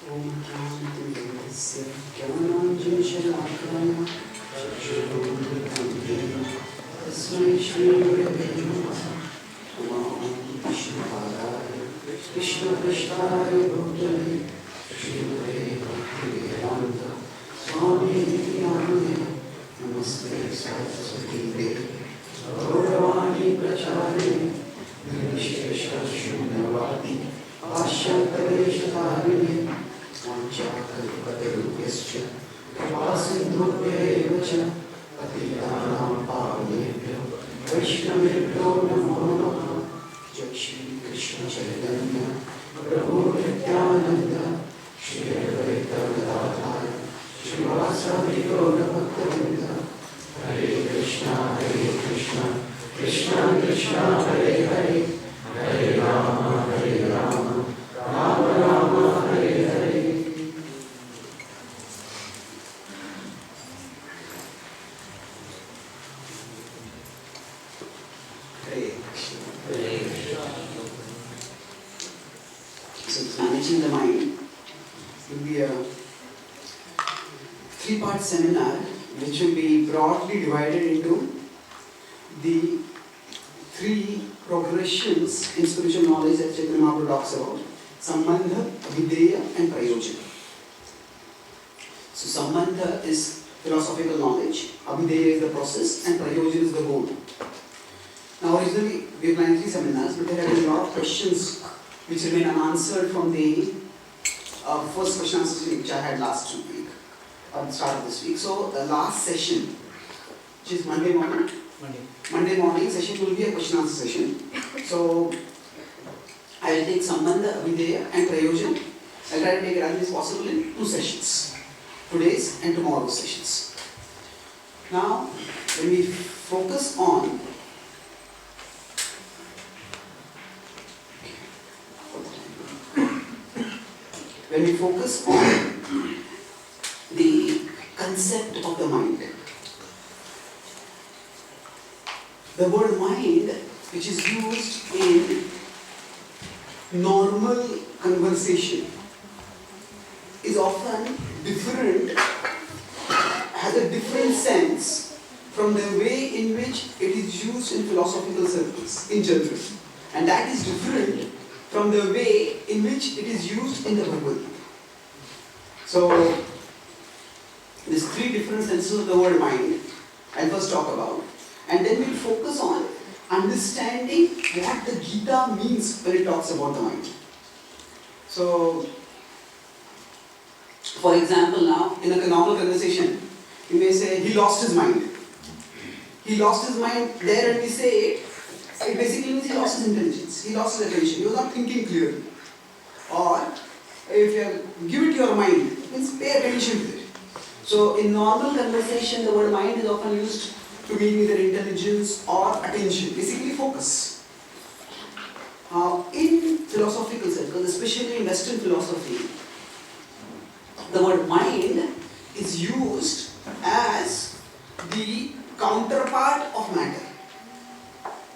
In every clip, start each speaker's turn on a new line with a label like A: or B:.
A: Om Shanti Vedasya Jnananjana Chakshurudhanjana Tasmai Shri Gurave Namaha Om Krishna Padaya Krishna Krishnaya Bhutale Shrimate Bhaktivedanta Swami Namaste Namaste Saraswati Devi Gauravani Pracharine Nirvishesha Shunyavadi Ashantareshatharine Vanchakalpatarubhyascha Kripasindhubhya cha Patitanam Pavanebhyo Vaishnavebhyo Namo Namaha Jai Shri Krishna Chaitanya Prabhu Nityananda Shri Advaita Gadadhara Shri Vasadi Gaura Bhaktivedanta Hare Krishna Krishna Krishna Hare Hare Hare Rama Rama Rama Hare Hare. Hare Krishna. Hare Krishna. So managing the mind will be a 3-part seminar which will be broadly divided into the 3 progressions in spiritual knowledge that Chaitanya Mahaprabhu talks about: Sambandha, Abhideya and Prayojana. So Sambandha is philosophical knowledge, Abhideya is the process, and Prayojana is the goal. Now originally we planned 3 seminars, but there have been a lot of questions which remain unanswered from the first question answer session which I had last week, at the start of this week. So the last session, which is Monday morning session, will be a question answer session. So I will take Sambandha, Abhideya and Prayojana. I will try to take it as much as possible in 2 sessions, today's and tomorrow's sessions. Now when we focus on the concept of the mind, the word mind, which is used in normal conversation, is often different, has a different sense from the way in which it is used in philosophical circles in general, and that is different from the way in which it is used in the Bhagavad Gita. So these 3 different senses of the word mind I'll first talk about, and then we'll focus on understanding what the Gita means when it talks about the mind. So, for example, now in a normal conversation, you may say he lost his mind. He lost his mind there, and we say it basically means he lost his intelligence, he lost his attention, he was not thinking clearly. Or if you give it your mind, it means pay attention to it. So in normal conversation, the word mind is often used to mean either intelligence or attention, basically focus. In philosophical circles, especially in Western philosophy, the word mind is used as the counterpart of matter.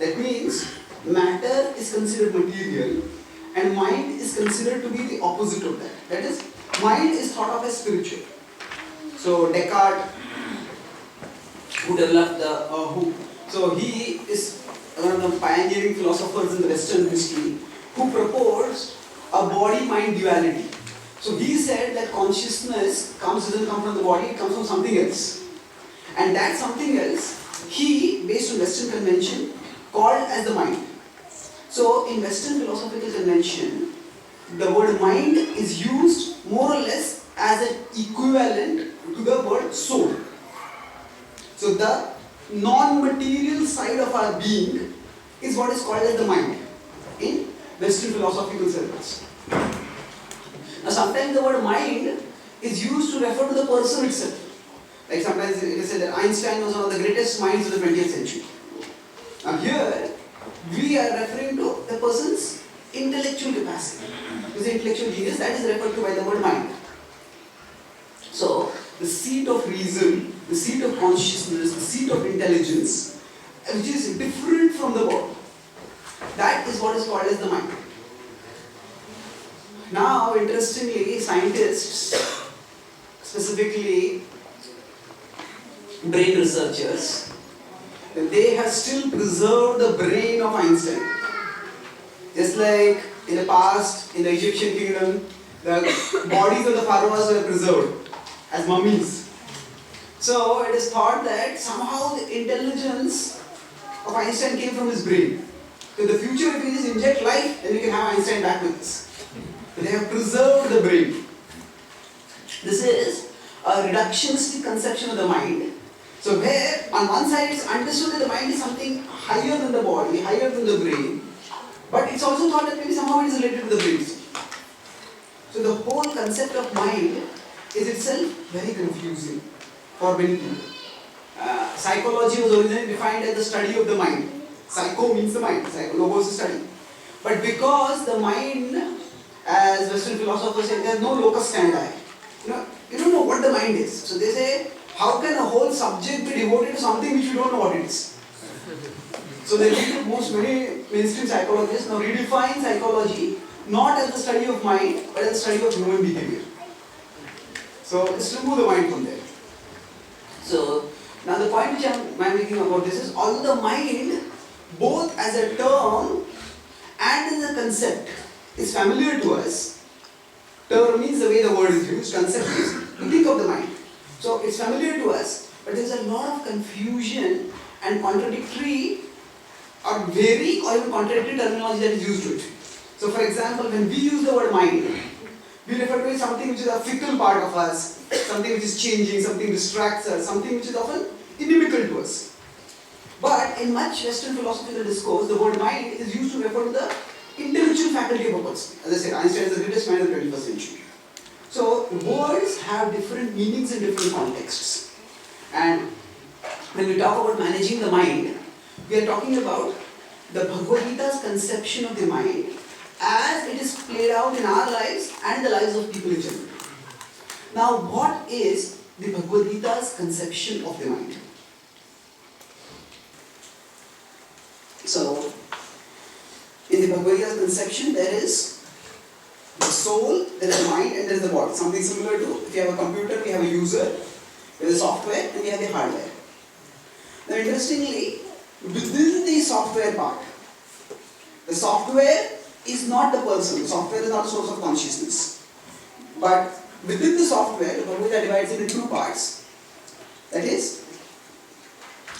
A: That means matter is considered material and mind is considered to be the opposite of that. That is, mind is thought of as spiritual. So Descartes, who developed he is one of the pioneering philosophers in the Western history who proposed a body-mind duality. So he said that consciousness doesn't come from the body, it comes from something else. And that something else, he, based on Western convention, called as the mind. So in Western philosophical convention, the word mind is used more or less as an equivalent to the word soul. So the non-material side of our being is what is called as the mind in Western philosophical circles. Now sometimes the word mind is used to refer to the person itself. Like sometimes it is said that Einstein was one of the greatest minds of the 20th century. Now here, we are referring to the person's intellectual capacity. His intellectual genius, that is referred to by the word mind. So, the seat of reason, the seat of consciousness, the seat of intelligence, which is different from the world, that is what is called as the mind. Now, interestingly, scientists, specifically brain researchers, they have still preserved the brain of Einstein. Just like in the past, in the Egyptian kingdom, the bodies of the pharaohs were preserved as mummies. So it is thought that somehow the intelligence of Einstein came from his brain. So in the future, if we just inject life, then we can have Einstein back with us. But they have preserved the brain. This is a reductionistic conception of the mind. So where on one side it's understood that the mind is something higher than the body, higher than the brain, but it's also thought that maybe somehow it is related to the brain. So the whole concept of mind is itself very confusing for many people. Psychology was originally defined as the study of the mind. Psycho means the mind, logos is study. But because the mind, as Western philosophers say, there is no locus standi. You don't know what the mind is. So they say, how can a whole subject be devoted to something which you don't know what it is? So they many mainstream psychologists now redefine psychology not as the study of mind, but as the study of human behavior. So let's remove the mind from there. So now the point which I am making about this is, although the mind, both as a term and as a concept, is familiar to us. Term means the way the word is used, concept is to think of the mind. So it's familiar to us, but there's a lot of confusion and contradictory or varying or even contradictory terminology that is used to it. So for example, when we use the word mind, we refer to it as something which is a fickle part of us, something which is changing, something distracts us, something which is often inimical to us. But in much Western philosophical discourse, the word mind is used to refer to the intellectual faculty of a person. As I said, Einstein is the greatest mind of the 21st century. So words have different meanings in different contexts. And when we talk about managing the mind, we are talking about the Bhagavad Gita's conception of the mind as it is played out in our lives and the lives of people in general. Now, what is the Bhagavad Gita's conception of the mind? So, in the Bhagavad Gita's conception, there is the soul, there is the mind, and there is the body. Something similar to, if you have a computer, we have a user, there is software, and we have the hardware. Now, interestingly, within the software part, the software is not the person, the software is not a source of consciousness. But within the software, the Bhagavad Gita divides it into two parts. That is,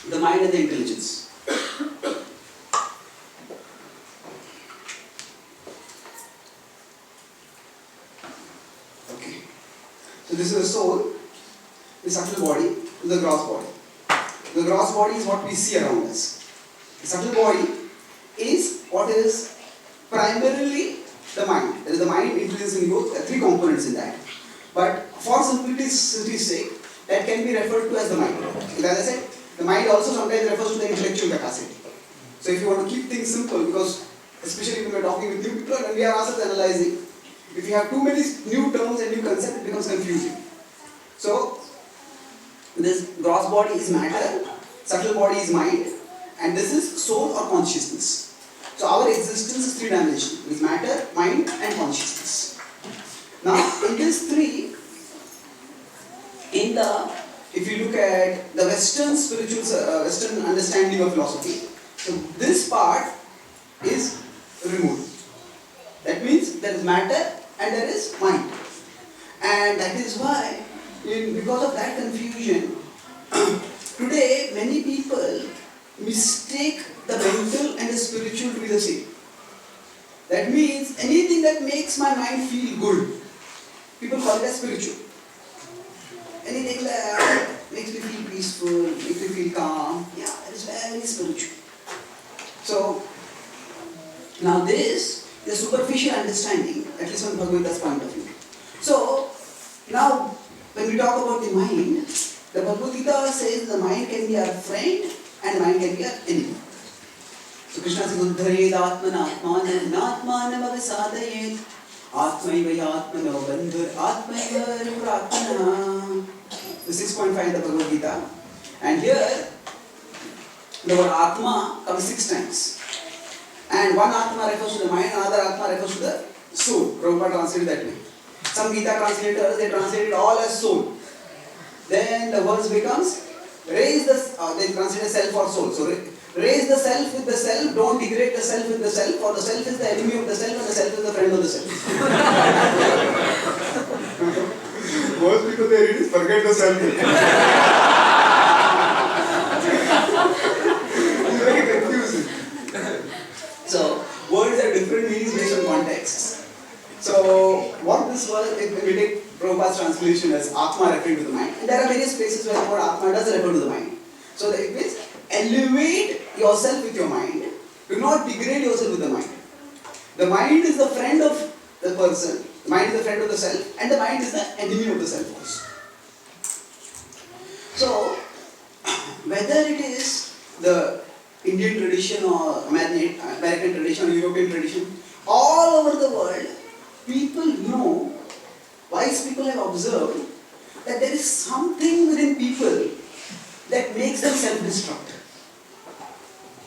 A: the mind and the intelligence. Okay. So this is the soul, the subtle body, the gross body. The gross body is what we see around us. The subtle body is what is primarily the mind. There is the mind, intelligence and ego. There are three components in that. But for simplicity's sake, that can be referred to as the mind. As I said, the mind also sometimes refers to the intellectual capacity. So if you want to keep things simple, because especially when we are talking with new people and we are ourselves analyzing, if you have too many new terms and new concepts, it becomes confusing. So this gross body is matter, subtle body is mind, and this is soul or consciousness. So our existence is three-dimensional, with matter, mind and consciousness. Now in these three, if you look at the Western Western understanding of philosophy, so this part is removed. That means there is matter and there is mind. And that is why, because of that confusion, today many people mistake the mental and the spiritual to be the same. That means anything that makes my mind feel good, people call it as spiritual. Anything that makes me feel peaceful, makes me feel calm, yeah, that is very spiritual. So, now this is a superficial understanding, at least from Bhagavad Gita's point of view. So, now when we talk about the mind, the Bhagavad Gita says the mind can be our friend and the mind can be our enemy. So Krishna says, Uddhared Atmana Atmanam Atmanam Avisadayet Atmaiva Atmano Bandhur Atmaiva Ripratmana. The 6.5 in the Bhagavad Gita. And here, the word Atma comes 6 times. And one Atma refers to the mind, another Atma refers to the soul. Prabhupada translated that way. Some Gita translators, they translate it all as soul. Then the verse becomes, they translate self or soul. So raise the self with the self, don't degrade the self with the self, for the self is the enemy of the self and the self is the friend of the self. Most people they read is forget the self. It's very confusing. So words have different meanings based on contexts. So what this word, if we take Prabhupada's translation as Atma referring to the mind, and there are various places where the word Atma does refer to the mind. So it means elevate yourself with your mind. Do not degrade yourself with the mind. The mind is the friend of the person. The mind is the friend of the self, and the mind is the enemy of the self also. So, whether it is the Indian tradition or American tradition or European tradition, all over the world, people know, wise people have observed that there is something within people that makes them self-destructive,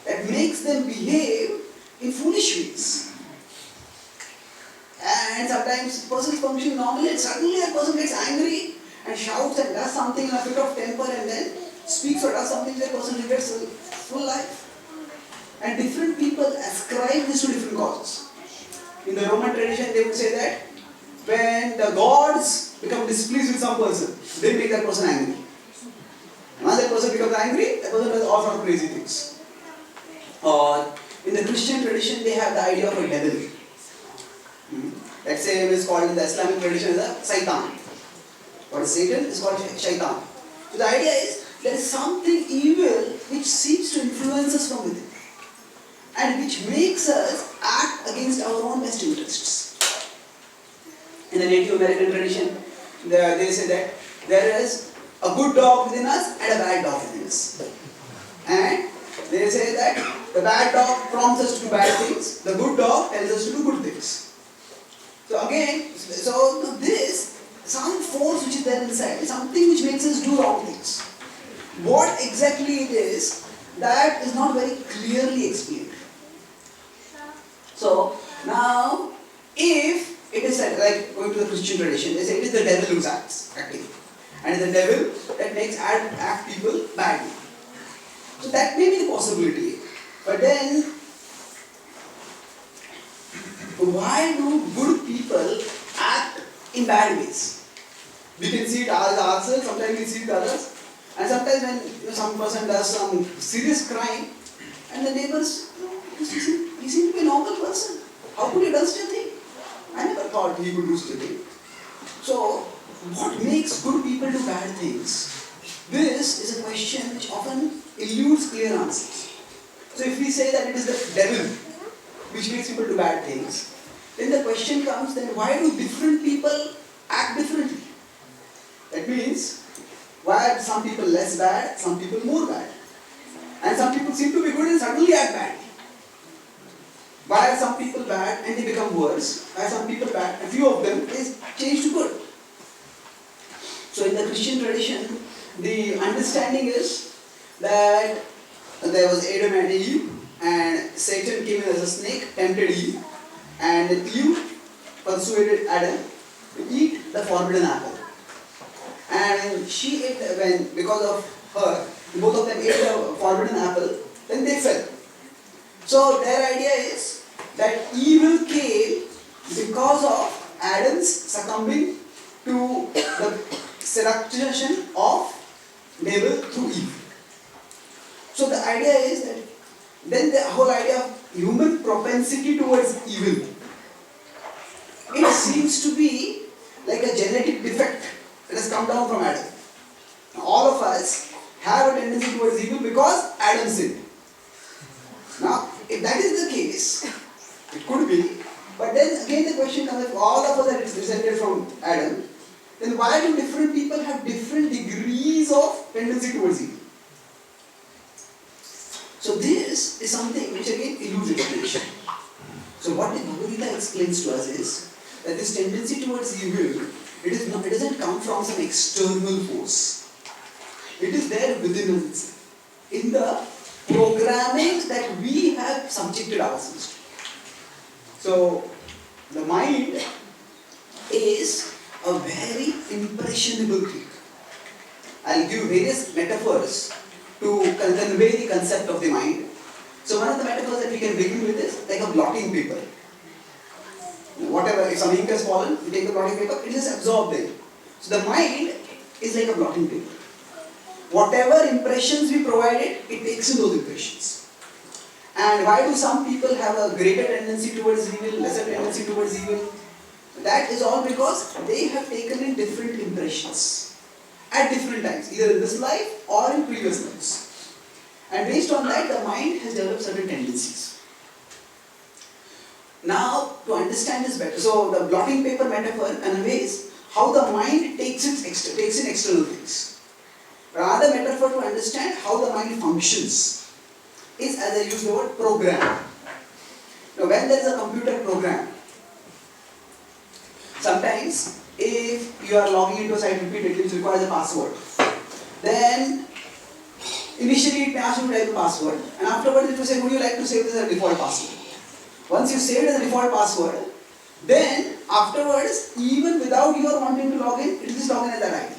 A: that makes them behave in foolish ways. And sometimes persons function normally and suddenly that person gets angry and shouts and does something in a fit of temper and then speaks or does something that person regrets full life. And different people ascribe this to different causes. In the Roman tradition they would say that when the gods become displeased with some person, they make that person angry. And once that person becomes angry, that person does all sorts of crazy things. Or in the Christian tradition they have the idea of a devil. Let's say it is called in the Islamic tradition as a Satan. What is Satan? It's called Shaitan. So the idea is there is something evil which seems to influence us from within and which makes us act against our own best interests. In the Native American tradition, they say that there is a good dog within us and a bad dog within us. And they say that the bad dog prompts us to do bad things, the good dog tells us to do good things. So again, this, some force which is there inside, is something which makes us do wrong things. What exactly it is, that is not very clearly explained. So now, if it is like going to the Christian tradition, they say it is the devil who acts, acting. And it is the devil that makes act people badly. So that may be the possibility. But then, why do good people act in bad ways? We can see it ourselves, sometimes we see it others. And sometimes when some person does some serious crime, and the neighbors, he seemed to be a normal person. How could he do such a thing? I never thought he could do such a thing. So, what makes good people do bad things? This is a question which often eludes clear answers. So if we say that it is the devil which makes people do bad things, then the question comes, then why do different people act differently? That means, why are some people less bad, some people more bad? And some people seem to be good and suddenly act badly. Why are some people bad and they become worse? Why are some people bad and few of them is changed to good? So in the Christian tradition, the understanding is that there was Adam and Eve, and Satan came in as a snake, tempted Eve, and Eve persuaded Adam to eat the forbidden apple. And she ate, because of her, both of them ate the forbidden apple, then they fell. So their idea is that evil came because of Adam's succumbing to the seduction of devil through Eve. So the idea is that then the whole idea of human propensity towards evil, it seems to be like a genetic defect that has come down from Adam. Now, all of us have a tendency towards evil because Adam sinned. Now, if that is the case, it could be, but then again the question comes, if all of us are descended from Adam, then why do different people have different degrees of tendency towards evil? So this is something which again eludes explanation. So what the Bhagavad-gita explains to us is that this tendency towards evil, it doesn't come from some external force. It is there within us, in the programming that we have subjected ourselves to. So The mind is a very impressionable thing. I'll give various metaphors to convey the concept of the mind. So one of the metaphors that we can begin with is like a blotting paper. Whatever, if some ink has fallen, you take the blotting paper, it is absorbed there. So the mind is like a blotting paper. Whatever impressions we provide it, it takes in those impressions. And why do some people have a greater tendency towards evil, lesser tendency towards evil? That is all because they have taken in different impressions at different times, either in this life or in previous lives. And based on that, the mind has developed certain tendencies. Now, to understand this better, so the blotting paper metaphor conveys how the mind takes in external things. Another metaphor to understand how the mind functions is, as I use the word, program. Now, when there is a computer program, sometimes if you are logging into a site repeatedly, which requires a password, then initially it may ask you to type a password, and afterwards it will say, would you like to save this as a default password? Once you save it as a default password, then afterwards, even without your wanting to log in, it will just log in as that ID.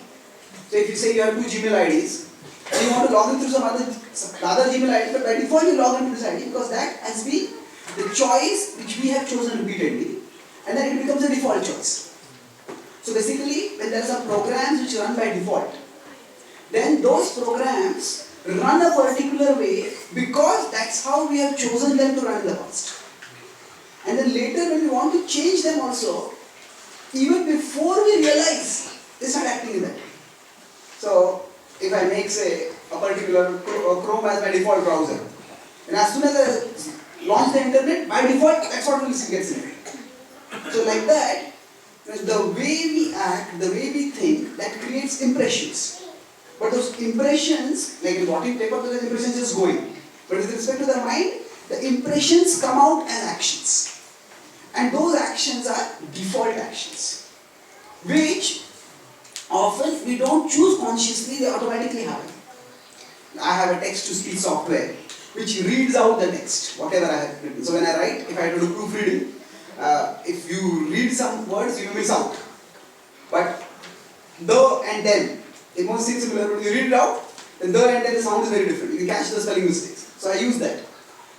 A: So if you say you have 2 Gmail IDs, and you want to log in through some other Gmail ID, but by default you log into this ID because that has been the choice which we have chosen repeatedly, and then it becomes a default choice. So basically, when there are some programs which run by default, then those programs run a particular way because that's how we have chosen them to run in the past. And then later when we want to change them also, even before we realize, they start acting in that way. So, if I make, say, a particular Chrome as my default browser, and as soon as I launch the internet, by default, that's what gets in it. So like that, the way we act, the way we think, that creates impressions. But those impressions, like in blotting paper, those impressions just going. But with respect to the mind, the impressions come out as actions. And those actions are default actions, which often we don't choose consciously, they automatically happen. I have a text-to-speech software which reads out the text, whatever I have written. So when I write, if I have to do proofreading, if you read some words, you miss out. But the and then, it most seems similar, but you read it out, then the and then the sound is very different. You can catch the spelling mistakes. So I use that.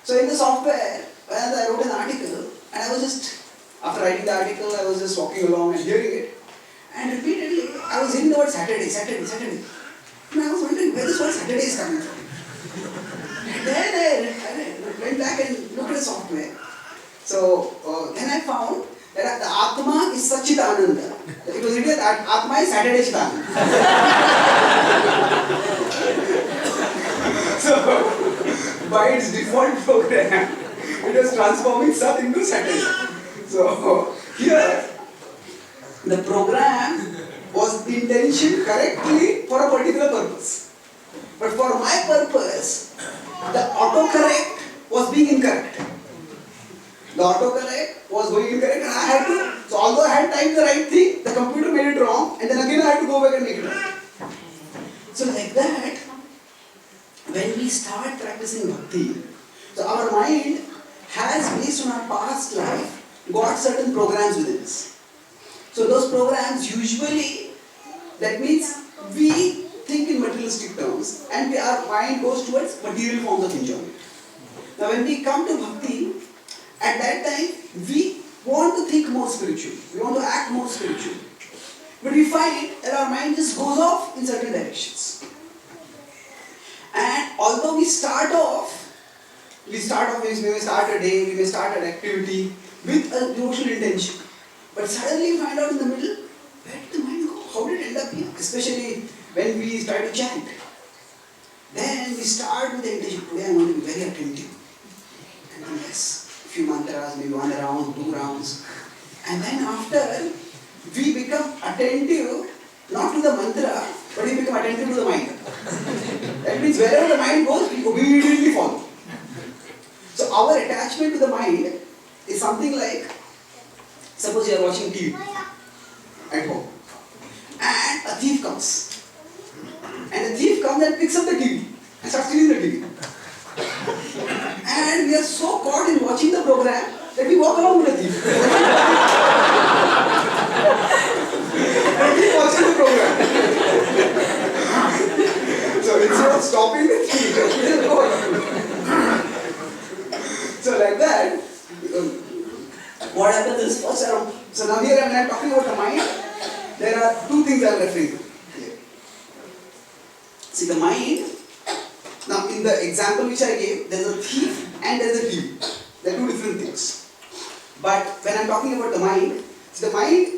A: So in the software, when I wrote an article, and I was just, after writing the article, I was just walking along and hearing it. And repeatedly, I was hearing the word Saturday. And I was wondering where this word Saturday is coming from. And then I went back and looked at the software. So then I found that the Atma is Satchitananda. It was written that Atma is Saturday Chitananda. So, by its default program, it was transforming Sat into Saturday. So, here, the program was intentioned correctly for a particular purpose. But for my purpose, the autocorrect was being incorrect. The autocorrect was going incorrect and I had to, so although I had typed the right thing, the computer made it wrong and then again I had to go back and make it right. So like that, when we start practicing bhakti, so our mind has, based on our past life, got certain programs within us. So those programs usually, that means we think in materialistic terms and our mind goes towards material forms of enjoyment. Now when we come to bhakti, at that time we want to think more spiritually, we want to act more spiritually. But we find that our mind just goes off in certain directions. And although we start off, we may start a day, we may start an activity with a devotional intention. But suddenly we find out in the middle, where did the mind go? How did it end up here? Especially when we try to chant. Then we start with the intention, today I want to be very attentive. And then yes, a few mantras, maybe 1 round, 2 rounds. And then after, we become attentive, not to the mantra, but we become attentive to the mind. That means wherever the mind goes, we obediently follow. So our attachment to the mind is something like, suppose you are watching TV at home and a thief comes. And the thief comes and picks up the TV and starts stealing the TV. And we are so caught in watching the program let me walk along with you. And keep watching the program. So instead of stopping the thief, just go along. So like that, what happens is first around. So now here when I'm talking about the mind, there are two things I'm referring to. See the mind. Now in the example which I gave, there's a thief and there's a thief. They're two different things. But when I'm talking about the mind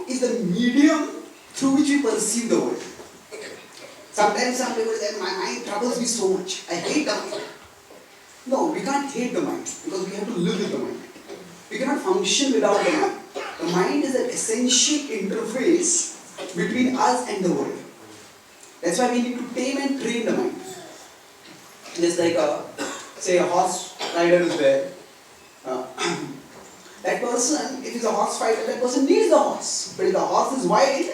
A: is the medium through which we perceive the world. Sometimes some people say, my mind troubles me so much. I hate the mind. No, we can't hate the mind because we have to live with the mind. We cannot function without the mind. The mind is an essential interface between us and the world. That's why we need to tame and train the mind. Just like say a horse rider is there. That person, if he's a horse fighter, that person needs the horse. But if the horse is wild,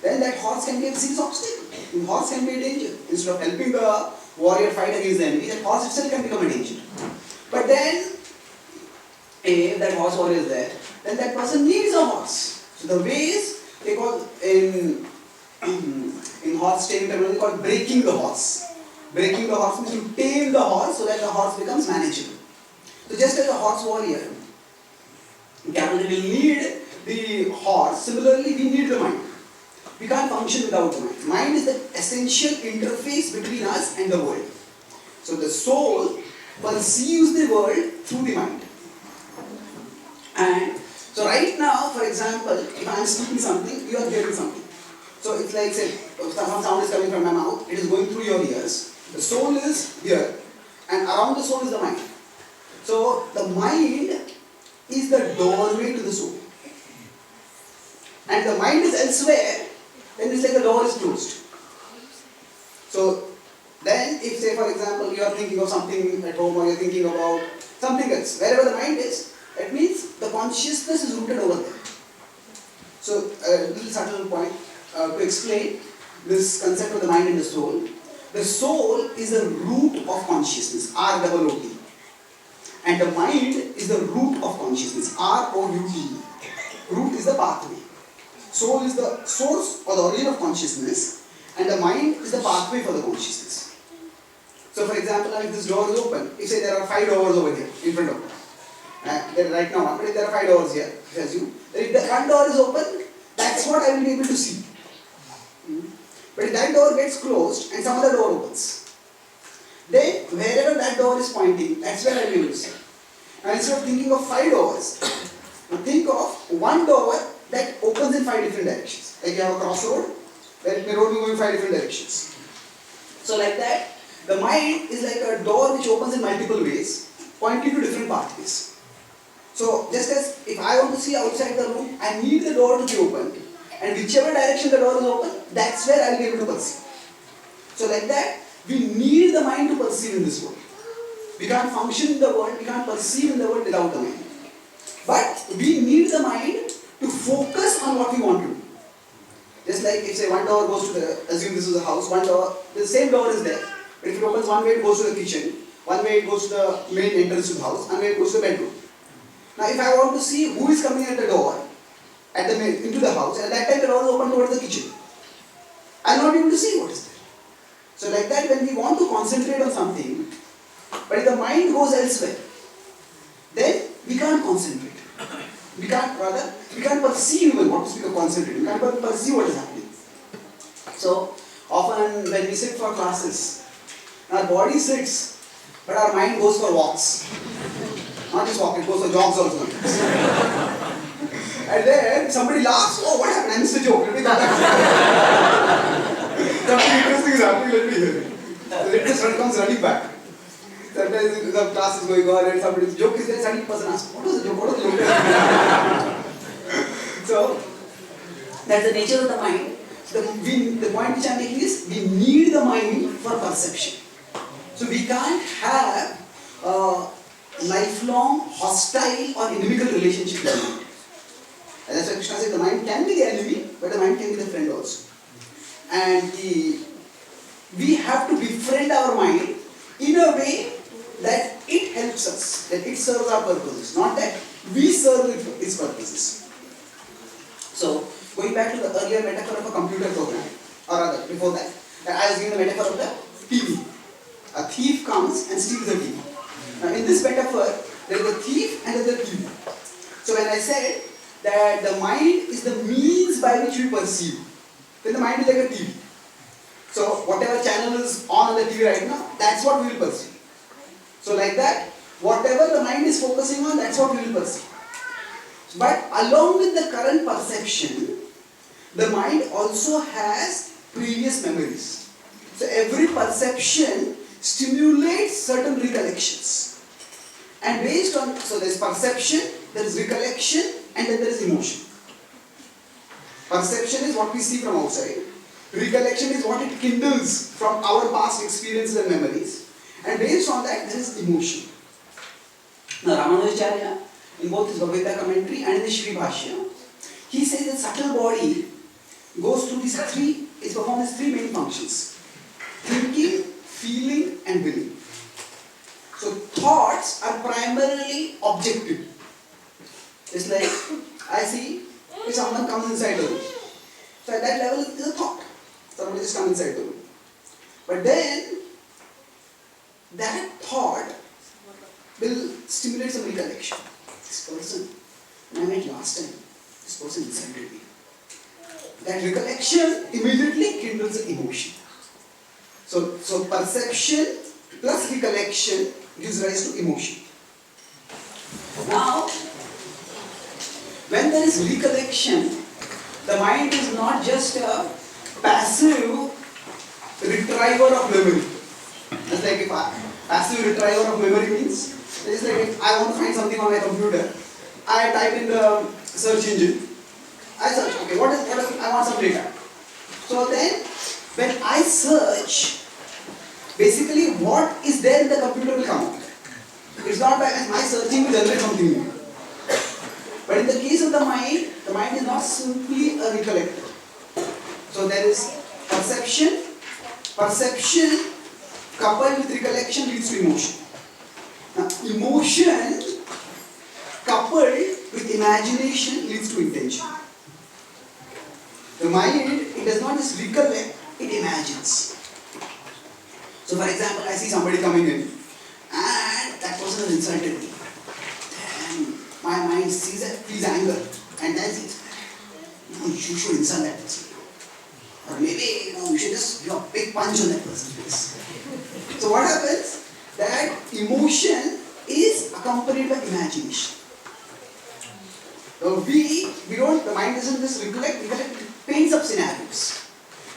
A: then that horse can be a serious obstacle. The horse can be a danger. Instead of helping the warrior fight against the enemy, that horse itself can become a danger. But then, if that horse warrior is there, then that person needs a horse. So the ways they call in horse taming terminology called breaking the horse. Breaking the horse means to tame the horse so that the horse becomes manageable. So just as a horse warrior, cavalry will need the horse, similarly we need the mind. We can't function without the mind. Mind is the essential interface between us and the world. So the soul perceives the world through the mind. And so right now, for example, if I am speaking something, you are hearing something. So it's like, say, some sound is coming from my mouth, it is going through your ears. The soul is here, and around the soul is the mind. So the mind is the doorway to the soul. And the mind is elsewhere, then it's like the door is closed. So then if say for example you are thinking of something at home or you are thinking about something else, wherever the mind is, it means the consciousness is rooted over there. So a little subtle point to explain this concept of the mind and the soul. The soul is the root of consciousness, R-O-O-T. And the mind is the root of consciousness, R-O-U-T. Root is the pathway. Soul is the source or the origin of consciousness, and the mind is the pathway for the consciousness. So for example, if this door is open, if say there are 5 doors over here in front of me. There right now one, but if there are 5 doors here, assume that if the front door is open, that's what I will be able to see. But if that door gets closed and some other door opens, then wherever that door is pointing, that's where I will be able to see. Now instead of thinking of 5 doors, think of one door that opens in 5 different directions. Like you have a crossroad, where the road will go in 5 different directions. So like that, the mind is like a door which opens in multiple ways, pointing to different pathways. So just as if I want to see outside the room, I need the door to be open, and whichever direction the door is open, that's where I will be able to perceive. So like that, we need the mind to perceive in this world. We can't function in the world, we can't perceive in the world without the mind. But we need the mind to focus on what we want to do. Just like if say one door goes to the, assume this is a house, one door, the same door is there. But if it opens one way, it goes to the kitchen, one way it goes to the main entrance to the house, one way it goes to the bedroom. Now if I want to see who is coming at the door, into the house, and at that time the door is open towards the kitchen, I will not be able to see what is there. So like that, when we want to concentrate on something, but if the mind goes elsewhere, then we can't concentrate. We can't perceive even what to speak of concentrate. We can't perceive what is happening. So often when we sit for classes, our body sits, but our mind goes for walks. Not just walk, it goes for jogs also. And then somebody laughs, oh what happened? I missed a joke, let me come back. Something interesting is happening, let me hear it. So it just comes running back. Sometimes the class is going on and somebody's joke is there, suddenly the person asks, what was the joke? What was the joke? So that's the nature of the mind. So the point which I am making is, we need the mind for perception. So we can't have a lifelong hostile or inimical relationship with the mind. And that's why Krishna said the mind can be the enemy, but the mind can be the friend also. And we have to befriend our mind in a way that it helps us, that it serves our purposes. Not that we serve its purposes. So, going back to the earlier metaphor of a computer program, or rather, before that, I was given the metaphor of the TV. A thief comes and steals the TV. Now, in this metaphor, there is a thief and there is a TV. So, when I said that the mind is the means by which we perceive, then the mind is like a TV. So, whatever channel is on the TV right now, that's what we will perceive. So, like that, whatever the mind is focusing on, that's what we will perceive. But along with the current perception, the mind also has previous memories. So, every perception stimulates certain recollections. And based on, so there is perception, there is recollection, and then there is emotion. Perception is what we see from outside. Recollection is what it kindles from our past experiences and memories. And based on that, there is emotion. Now, Ramanuja, in both his Bhagavad commentary and in the Shri Bhashya, he says that subtle body goes through these three, it performs three main functions: thinking, feeling, and willing. So, thoughts are primarily objective. It's like, I see if someone comes inside the room. So, at that level, it is a thought. Somebody just comes inside the room. But then, that thought will stimulate some recollection. This person, when I met last time, this person insulted me. That recollection immediately kindles an emotion. So perception plus recollection gives rise to emotion. Now, when there is recollection, the mind is not just a passive retriever of memory. It's like if passive retriever of memory means, it's like if I want to find something on my computer, I type in the search engine, I search, okay, what is I want some data. So then, when I search, basically what is there in the computer will come out. It's not by my searching will generate something new. But in the case of the mind is not simply a recollector. So there is perception coupled with recollection leads to emotion. Now, emotion coupled with imagination leads to intention. The mind, it does not just recollect, it imagines. So for example, I see somebody coming in and that person has insulted me. Then my mind feels anger and then thinks, you should insult that person. Or maybe you should just give a big punch on that person's face. So what happens? That emotion is accompanied by imagination. So the mind doesn't just recollect, it paints up scenarios.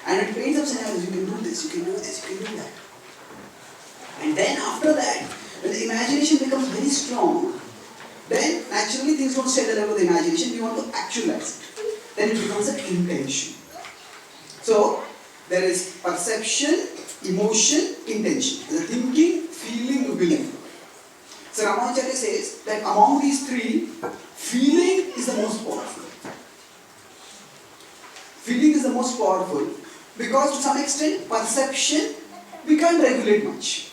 A: And it paints up scenarios, you can do this, you can do this, you can do that. And then after that, when the imagination becomes very strong, then naturally things don't stay at the level of the imagination, we want to actualize it. Then it becomes an intention. So, there is perception, emotion, intention. There is thinking, feeling, willing. So Ramanuja says that among these three, feeling is the most powerful. Feeling is the most powerful because to some extent, perception, we can't regulate much.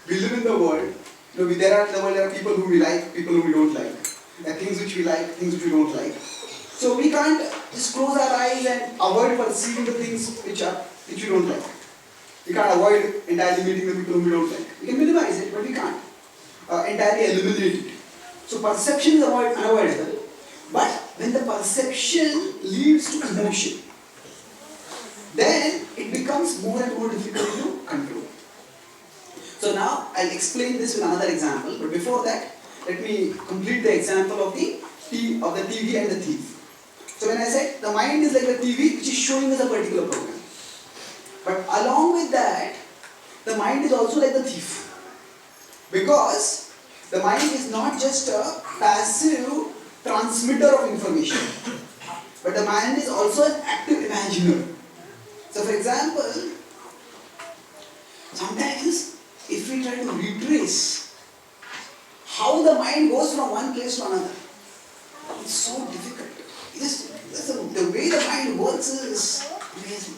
A: We live in the world. There are people who we like, people who we don't like. There are things which we like, things which we don't like. So we can't just close our eyes and avoid perceiving the things which we don't like. We can't avoid entirely meeting the people whom we don't like. We can minimize it, but we can't entirely eliminate it. So perception is unavoidable. But when the perception leads to emotion, then it becomes more and more difficult to control. So now I'll explain this with another example. But before that, let me complete the example of the TV and the thief. So when I said the mind is like a TV which is showing us a particular program. But along with that, the mind is also like the thief. Because the mind is not just a passive transmitter of information, but the mind is also an active imaginer. So for example, sometimes if we try to retrace how the mind goes from one place to another, it's so difficult. The way the mind works is amazing.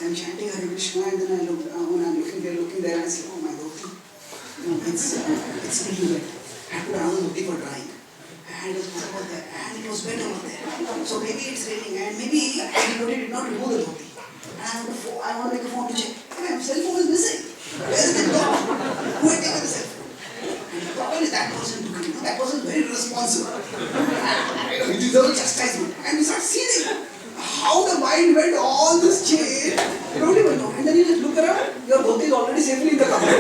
A: I'm chanting Hare Krishna and then when I'm looking there and I say, oh my God, it's really wet. I have to put another dhoti for drying. and it was good over there, and it was wet over there. So maybe it's raining, and maybe everybody did not remove the dhoti. And I want to make a phone to check. My cell phone is missing. Where is it gone? Who had taken the cell phone? And the problem is that person took it. That person is very responsible. And he deserves chastisement. And we start seeing how the mind went all this chain. You don't even know. And then you just look around, your dhoti is already safely in the cupboard.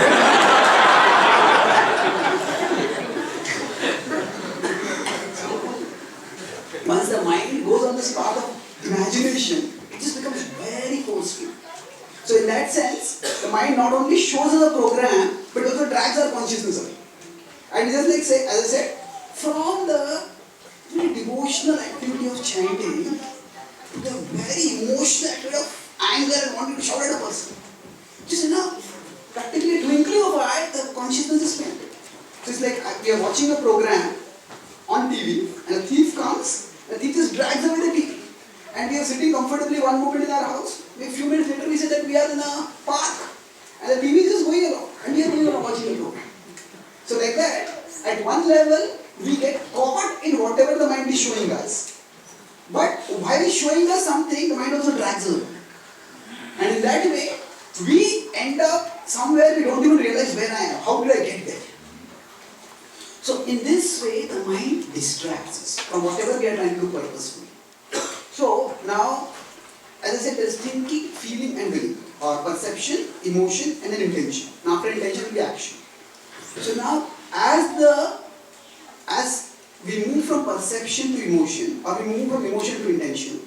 A: Once the mind goes on this path of imagination, it just becomes very forceful. So in that sense, the mind not only shows us a program, but also drags our consciousness away. And just like say, as I said, from the very devotional activity of chanting to the very emotional activity of anger and wanting to shout at a person, just enough, practically a twinkling of an eye, the consciousness is spent. So it's like we are watching a program on TV, and a thief comes, the thief just drags away the TV. And we are sitting comfortably one moment in our house. A few minutes later we say that we are in a park. And the TV is just going along. And we are going along watching the program. So like that, at one level, we get caught in whatever the mind is showing us. But while showing us something, the mind also drags us. And in that way, we end up somewhere we don't even realize where I am. How did I get there? So in this way, the mind distracts us from whatever we are trying to do purposefully. So now, as I said, there is thinking, feeling and willing, or perception, emotion and an intention. Now after intention will be action. So now, as we move from perception to emotion, or we move from emotion to intention,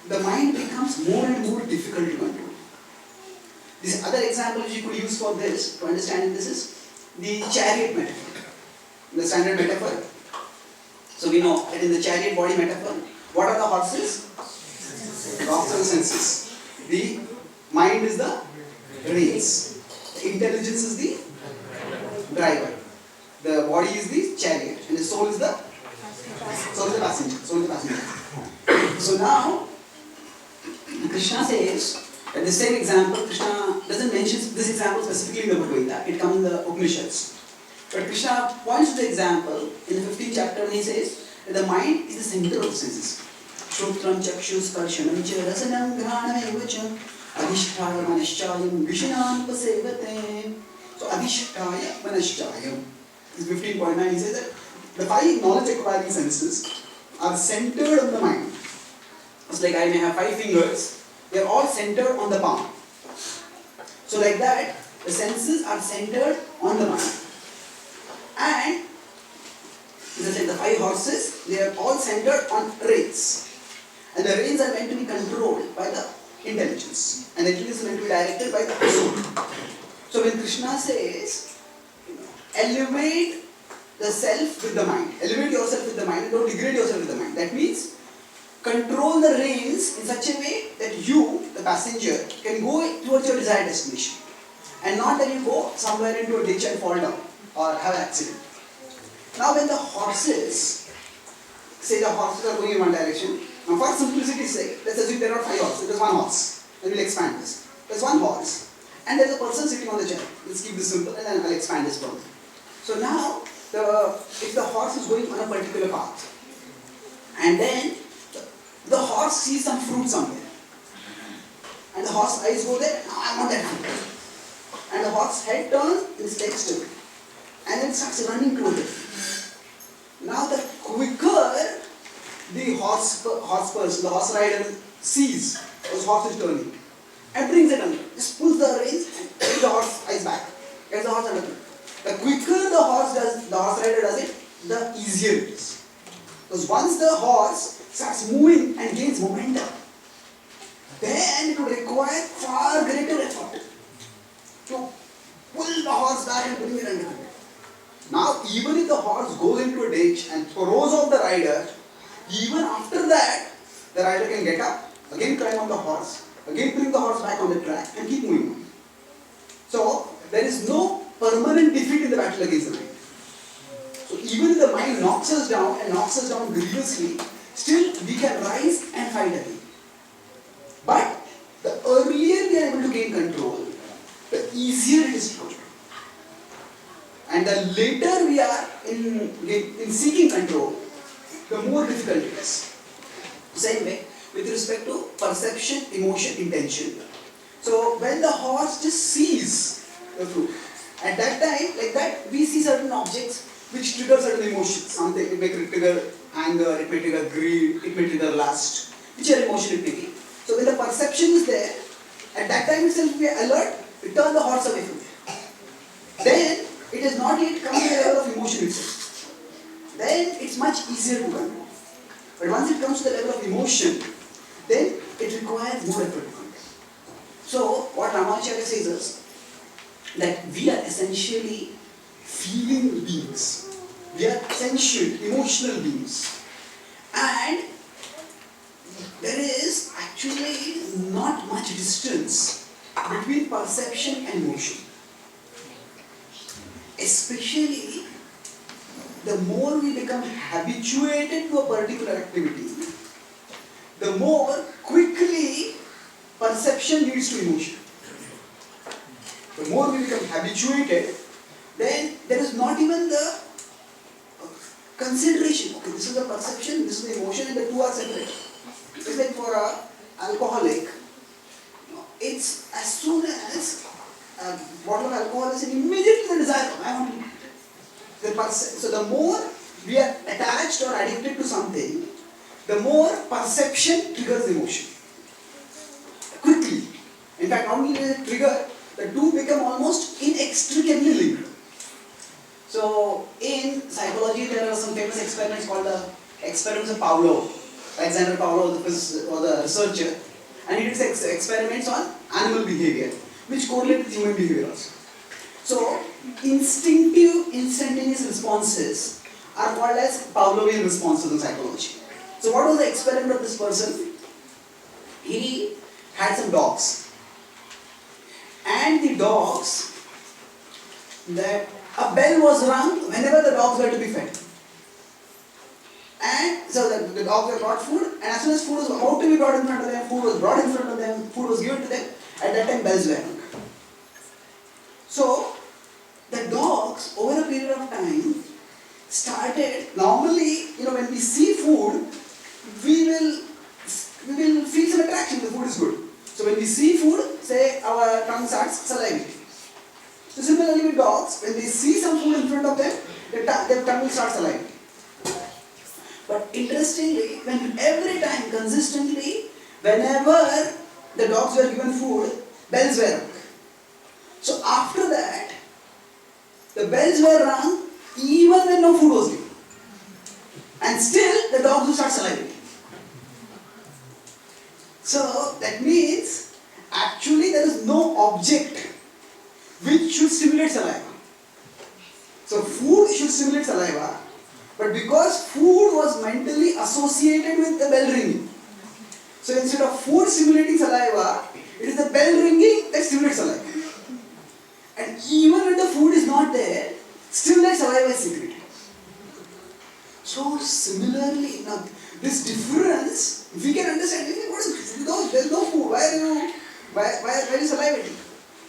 A: the mind becomes more and more difficult to control. This other example which you could use for this, to understand this, is the chariot metaphor. The standard metaphor. So we know that in the chariot body metaphor, what are the horses? Rocks are the senses. The mind is the reins. The intelligence is the driver. The body is the chariot. And the soul is the passenger. So now, Krishna says, that the same example, Krishna doesn't mention this example specifically in the Bhagavad Gita. It comes in the Upanishads. But Krishna points to the example in the 15th chapter when he says that the mind is the center of the senses. Shrutram chakshus karshanam cha rasanam granam evacha adhishtaya manashchayam vishanam pasevate. So adhishtaya manashchayam. This 15.9 he says that the 5 knowledge acquiring senses are centered on the mind. It's like I may have 5 fingers, they are all centered on the palm. So like that, the senses are centered on the mind. And as I said, the 5 horses, they are all centered on reins. And the reins are meant to be controlled by the intelligence. And the intelligence is meant to be directed by the soul. So when Krishna says, elevate the self with the mind, elevate yourself with the mind, don't degrade yourself with the mind. That means, control the reins in such a way that you, the passenger, can go towards your desired destination. And not that you go somewhere into a ditch and fall down or have an accident. Now when the horses, say the horses are going in one direction, now for simplicity's sake, let's assume there are 5 horses, there's 1 horse, and we'll expand this. There's 1 horse, and there's a person sitting on the chair. Let's keep this simple and then I'll expand this further. So now, if the horse is going on a particular path, and then the horse sees some fruit somewhere, and the horse eyes go there, now I want that fruit. And the horse head turns and his legs turn. And then starts running toward it. Now the quicker the horse rider sees those horses turning and brings it under, just pulls the reins and takes the horse eyes back, gets the horse under. The quicker the horse rider does it, the easier it is. Because once the horse starts moving and gains momentum, then it would require far greater effort to pull the horse back and bring it under control. Now, even if the horse goes into a ditch and throws off the rider, even after that, the rider can get up, again climb on the horse, again bring the horse back on the track and keep moving on. So, there is no permanent defeat in the battle against the mind. So, even if the mind knocks us down and knocks us down grievously, still we can rise and fight again. But the earlier we are able to gain control, the easier it is to control. And the later we are in seeking control, the more difficult it is. Same way, with respect to perception, emotion, intention. So when the horse just sees the fruit, at that time, like that, we see certain objects which trigger certain emotions. Something, it may trigger anger, it may trigger greed, it may trigger lust, whichever emotion it may be. So when the perception is there, at that time itself we are alert, we turn the horse away from there. Then it has not yet come to the level of emotion itself. Then it's much easier to control. But once it comes to the level of emotion, then it requires more effort to control. So what Acharya says is that we are essentially feeling beings. We are sentient, emotional beings. And there is actually not much distance between perception and motion. Especially the more we become habituated to a particular activity, the more quickly perception leads to emotion. The more we become habituated, then there is not even the consideration. Okay, this is the perception, this is the emotion, and the two are separate. It's like for an alcoholic, it's as soon as a bottle of alcohol is in, immediately the desire, I want to drink it. So the more we are attached or addicted to something, the more perception triggers emotion. Quickly. In fact, not only does it trigger, the two become almost inextricably linked. So in psychology, there are some famous experiments called the experiments of Pavlov. Alexander Pavlov was the researcher, and he did experiments on animal behavior, which correlate with human behavior also. So instinctive, instantaneous responses are called as Pavlovian responses in psychology. So what was the experiment of this person? He had some dogs, and the dogs, that a bell was rung whenever the dogs were to be fed. And so the dogs were brought food, and as soon as food was about to be brought in front of them, food was brought in front of them, food was given to them, at that time bells were rung. So the dogs, over a period of time, started, normally, when we see food, we will feel some attraction, the food is good. So when we see food, say our tongue starts salivating. So similarly with dogs, when they see some food in front of them, their tongue will start salivating. But interestingly, when every time, consistently, whenever the dogs were given food, bells were rung. So after that, the bells were rung even when no food was given. And still, the dogs will start salivating. So that means, actually there is no object which should stimulate saliva. So food should stimulate saliva, but because food was mentally associated with the bell ringing, so instead of food stimulating saliva, it is the bell ringing that stimulates saliva. And even when the food is not there, still that saliva is secreted. So similarly, now this difference, we can understand, there is no food, why are you salivating?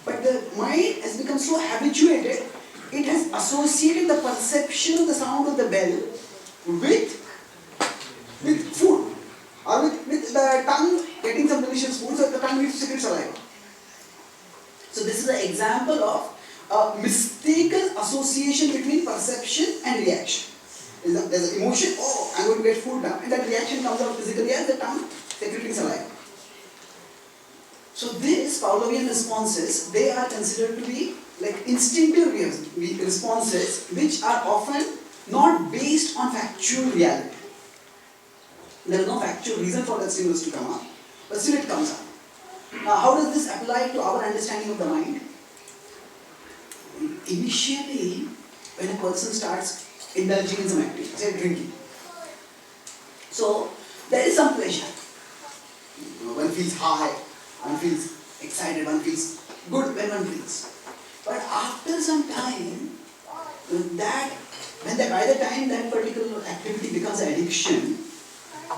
A: But the mind has become so habituated, it has associated the perception of the sound of the bell with food, or with the tongue getting some delicious food, so the tongue needs to secrete saliva. So this is an example of a mistaken association between perception and reaction. There's an emotion, oh, I'm going to get food now, and that reaction comes out physically as the tongue secreting saliva. So these Pavlovian responses, they are considered to be like instinctive responses which are often not based on factual reality. There is no factual reason for that stimulus to come up, but still it comes up. Now how does this apply to our understanding of the mind? Initially, when a person starts indulging in some activity, say drinking, so there is some pleasure. One feels high, one feels excited, one feels good when one drinks. But after some time, by the time that particular activity becomes an addiction,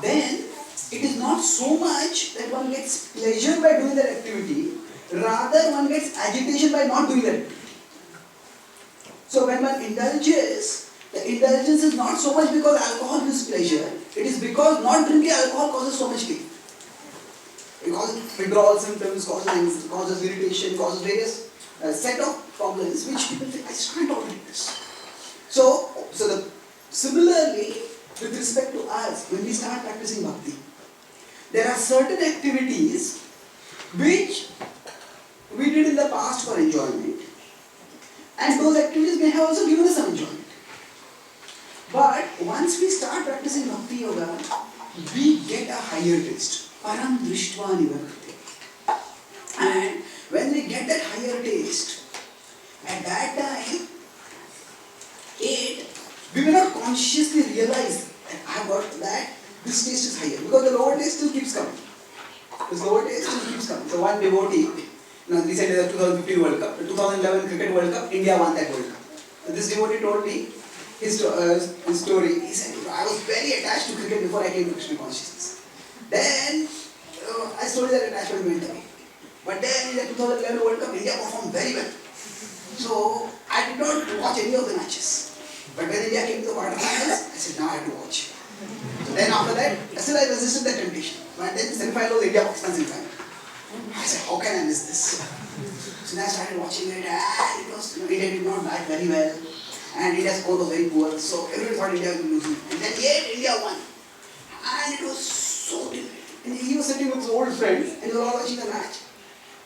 A: then it is not so much that one gets pleasure by doing that activity, rather one gets agitation by not doing that activity. So when one indulges, The indulgence is not so much because alcohol gives pleasure, it is because not drinking alcohol causes so much pain. It causes withdrawal symptoms, causes anxiety, causes irritation, causes various set of problems which people think, I just can't tolerate this. Similarly, with respect to us, when we start practicing bhakti, there are certain activities which we did in the past for enjoyment, and those activities may have also given us some enjoyment. But once we start practicing bhakti yoga, we get a higher taste. Param drishtva nivartate. And when we get that higher taste, at that time, we may not consciously realize that I have got that, this taste is higher. Because the lower taste still keeps coming. This lower taste still keeps coming. So one devotee, recently the 2015 World Cup, the 2011 Cricket World Cup, India won that World Cup. So this devotee told me his story. He said, I was very attached to cricket before I came to Krishna consciousness. Then, I slowly that attachment went away. But then in the 2011 World Cup, India performed very well. So, I did not watch any of the matches. But when India came to the quarterfinals, I said, now I have to watch. So then after that, still I resisted the temptation. But then the semi-final was India-Pakistan semi-final. I said, how can I miss this? So then I started watching it, and it was, India did not bat very well. And India's score was very poor, so everyone thought India would be losing. And then yet India won. And it was so difficult. And he was sitting with his old friend, and they were all watching the match.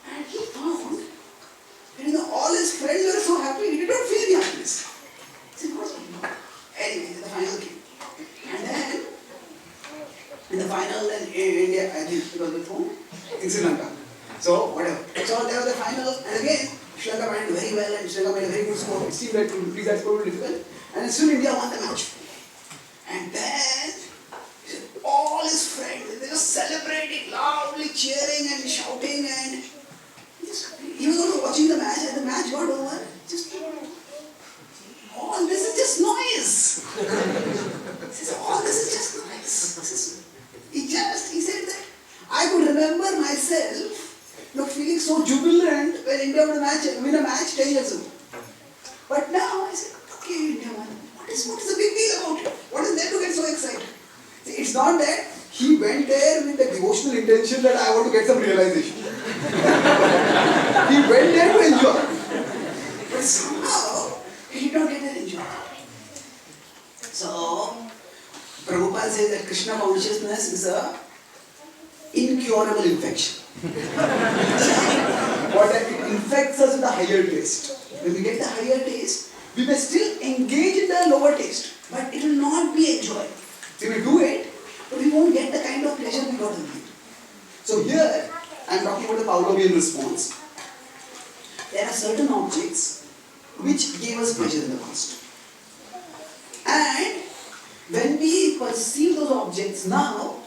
A: And he found that all his friends were so happy, he did not feel the happiness. He said, what's going on? Anyway, the final came. And then, in the final, then India, I think it was with whom? In Sri Lanka. So, whatever. So, there was the final, and again, Sri Lanka went very well, and Sri Lanka made a very good score. It seemed like to increase that score difficult. And still India won the match. And then, all his friends, they were celebrating, loudly cheering and shouting, and he was also watching the match, and the match got over. All this is just noise. He says, all this is just noise. He said that I could remember myself feeling so jubilant when India win a match 10 years ago. But now I said, okay, India won. What is the big deal about it? What is there to get so excited? See, it's not that he went there with the devotional intention that I want to get some realization. He went there to enjoy. But somehow, he did not get that enjoy. So, Prabhupada says that Krishna consciousness is a incurable infection. What it infects us with a higher taste. When we get the higher taste, we may still engage in the lower taste, but it will not be enjoyed. We will do it, but we won't get the kind of pleasure we got in it. So here, I am talking about the Pavlovian response. There are certain objects which gave us pleasure in the past. And when we perceive those objects now,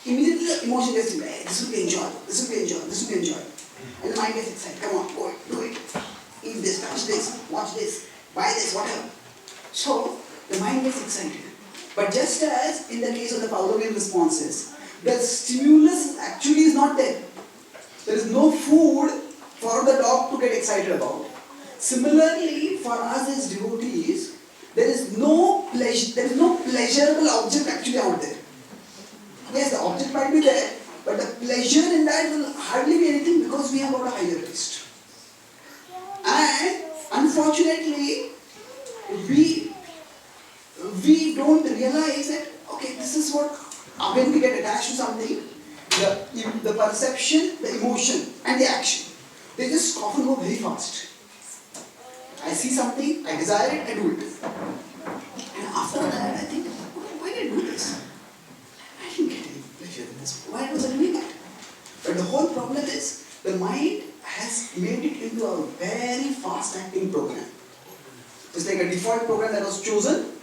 A: immediately the emotion gets in, hey, this will be enjoyable, this will be enjoyable, this will be enjoyable. And the mind gets excited, come on, go it, do it. Eat this, touch this, watch this, buy this, whatever. So, the mind gets excited. But just as in the case of the Pavlovian responses, the stimulus actually is not there. There is no food for the dog to get excited about. Similarly, for us as devotees, there is no pleasurable object actually out there. Yes, the object might be there, but the pleasure in that will hardly be anything because we have got a higher taste. And unfortunately, we don't realize that, okay, this is what, when we get attached to something, the perception, the emotion, and the action, they just often go very fast. I see something, I desire it, I do it. And after that, I think, why did I do this? I didn't get any pleasure in this. Why was I doing that? But the whole problem is, the mind has made it into a very fast-acting program. It's like a default program that was chosen.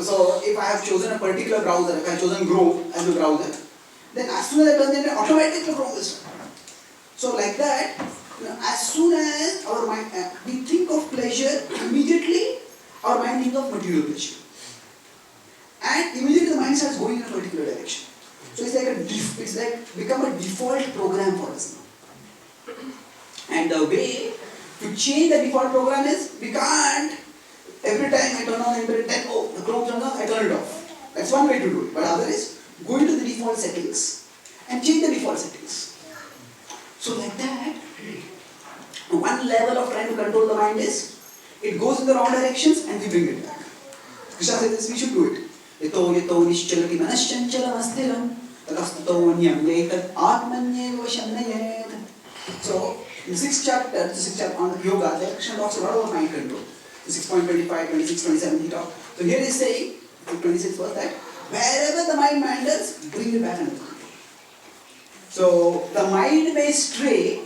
A: So if I have chosen a particular browser, if I have chosen Chrome as a browser, then as soon as I turn it, automatically Chrome will start. So like that, as soon as our mind, we think of pleasure, immediately our mind thinks of material pleasure. And immediately the mind starts going in a particular direction. So it's like become a default program for us now. And the way to change the default program is, we can't every time I turn on the internet, then the Chrome turns on, I turn it off. That's one way to do it. But other is go into the default settings and change the default settings. So like that, one level of trying to control the mind is, it goes in the wrong directions and we bring it back. Krishna says this, we should do it. Yato yato nischalati manaschanchala astiram tadastato anyam yetat atmanyeva vashanayet. So, in the 6th chapter on yoga, there Krishna talks a lot about mind control. The 6.25, 26, 27 he talks. So here he is saying, in 26th verse, that wherever the mind wanders, bring it back under control. So the mind may stray,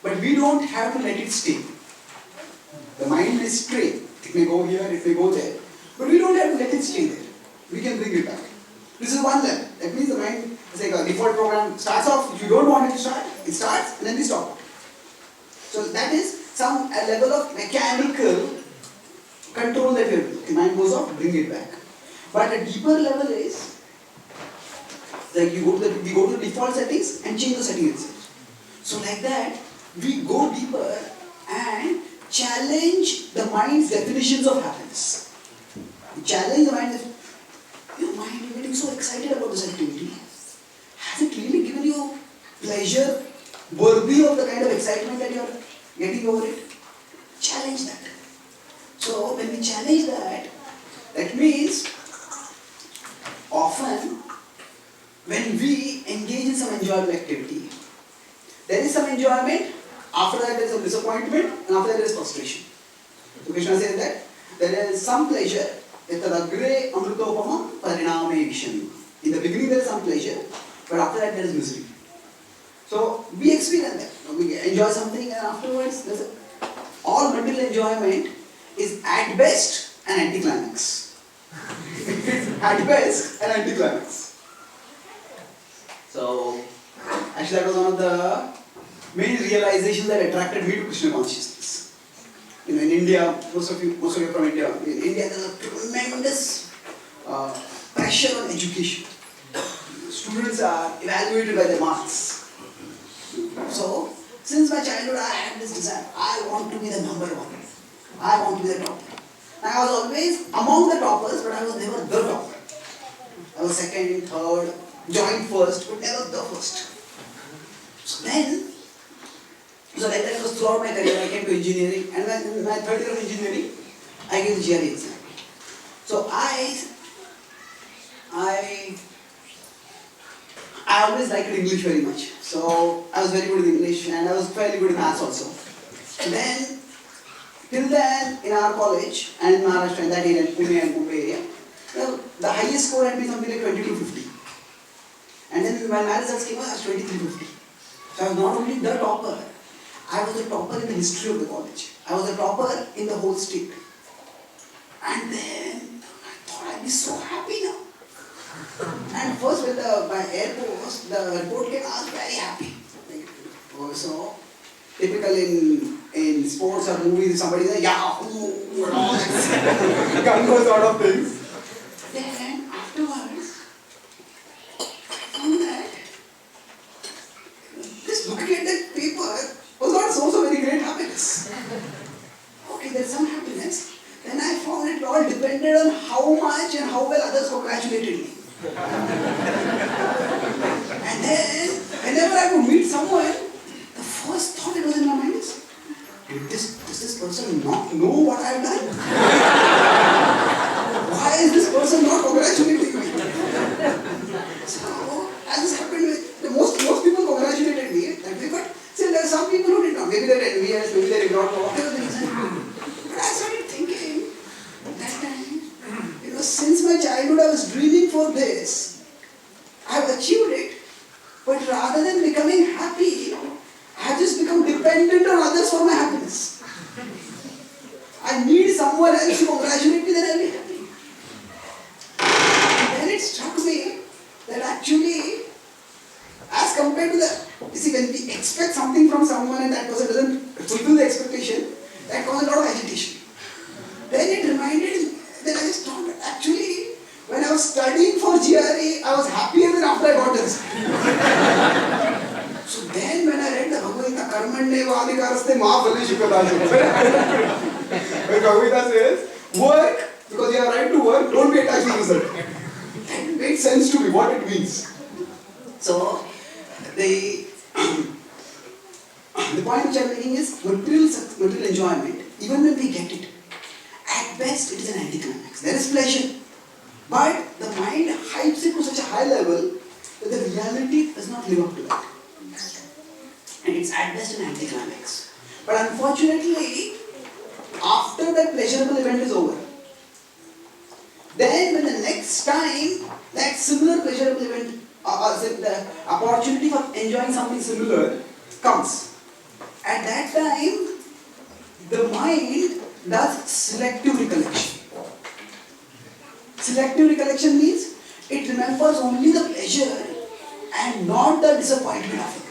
A: but we don't have to let it stay. The mind may stray. It may go here, it may go there. But we don't have to let it stay there. We can bring it back. This is one level. That means the mind is like a default program. Starts off, if you don't want it to start, it starts and then we stop. So that is some level of mechanical control that we have to do. The mind goes off, bring it back. But a deeper level is like we go to the default settings and change the settings itself. So like that, we go deeper and challenge the mind's definitions of happiness. We challenge the mind. Your mind, you're getting so excited about this activity. Has it really given you pleasure worthy of the kind of excitement that you're getting over it? Challenge that. So when we challenge that, that means often when we engage in some enjoyable activity, there is some enjoyment, after that there is some disappointment, and after that there is frustration. So Krishna says that there is some pleasure, etadagre amritopamam pariname vishan. In the beginning there is some pleasure, but after that there is misery. So we experience that. We enjoy something and afterwards, all material enjoyment is at best an anticlimax. At best an anticlimax. So, actually that was one of the main realizations that attracted me to Krishna consciousness. In India, most of you are from India. In India there is a tremendous pressure on education. Students are evaluated by their marks. So, since my childhood I had this desire, I want to be the number one. I want to be the topper. And I was always among the toppers, but I was never the topper. I was second, third, joined first, but never the first. So like that was throughout my career. I came to engineering, and when in my third year of engineering, I gave the GRE exam. So I always liked English very much. So I was very good in English, and I was fairly good in maths also. And then, till then, in our college, and in Maharashtra, in that area, Pune and Mumbai area, the highest score had been something like 2250. And then when my results came out, I was 2350. So I was not only the topper, I was the topper in the history of the college. I was the topper in the whole state. And then I thought I'd be so happy now. And first when my Air Force, the report came, I was very happy. So, typical in sports or movies, somebody says, Yahoo! And all that. Gun sort of things. Then afterwards, I found that just looking at that paper was not a source of very great happiness. Okay, there's some happiness. Then I found it all depended on how much and how well others congratulated me. And then, whenever I would meet someone, the first thought that was in my mind is, does this person not know what I have done? Why is this person not congratulating me? So, as this happened with, most people congratulated me that way, but still there are some people who did not. Maybe they're envious, maybe they did not know, whatever the reason. But I started thinking, that time, since my childhood I was dreaming for this. I have achieved it, but rather than becoming happy, I have just become dependent on others for my happiness. I need someone else to congratulate me, then I'll be happy. And then it struck me that actually, as compared to when we expect something from someone and that person doesn't fulfill the expectation, that causes a lot of agitation. Then it reminded me, then I just thought, actually, when I was studying for GRE, I was happier than after I got this. So then when I read the Bhagavad-gita, Karmanye Vadikaraste Ma Phale Shukadasya. When Bhagavad-gita says, Work because you have right to work, don't be attached to the result. That makes sense to me, what it means. So, the point which I am making is material enjoyment, even when we get it, at best it is an anticlimax. There is pleasure, but the mind hypes it to such a high level that the reality does not live up to that. And it's at best an anticlimax. But unfortunately, after that pleasurable event is over, then when the next time that similar pleasurable event, the opportunity for enjoying something similar comes, at that time, the mind does selective recollection. Selective recollection means it remembers only the pleasure and not the disappointment of it.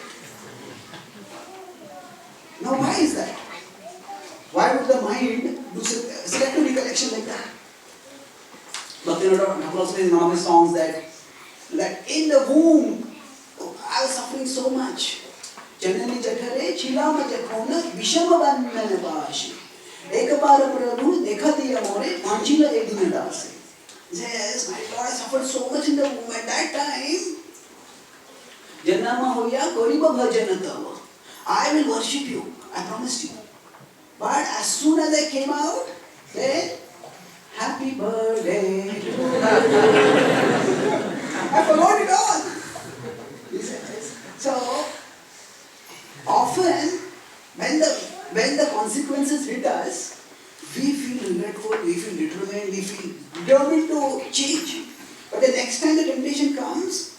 A: Now why is that? Why would the mind do selective recollection like that? Bhaktivedanta also says in one of his songs that in the womb, I was suffering so much. Janani jathare chilama jakhona vishama bandhana pashi. Ekapara Prabhu dekhatiya more panchila edina dasi. Yes, my Lord, I suffered so much in the womb. At that time, Janama hoya koriba bhajanatava. I will worship you. I promised you. But as soon as I came out, then happy birthday. I forgot it all. So often when the consequences hit us, we feel regretful, we feel determined, we feel determined to change. But the next time the temptation comes,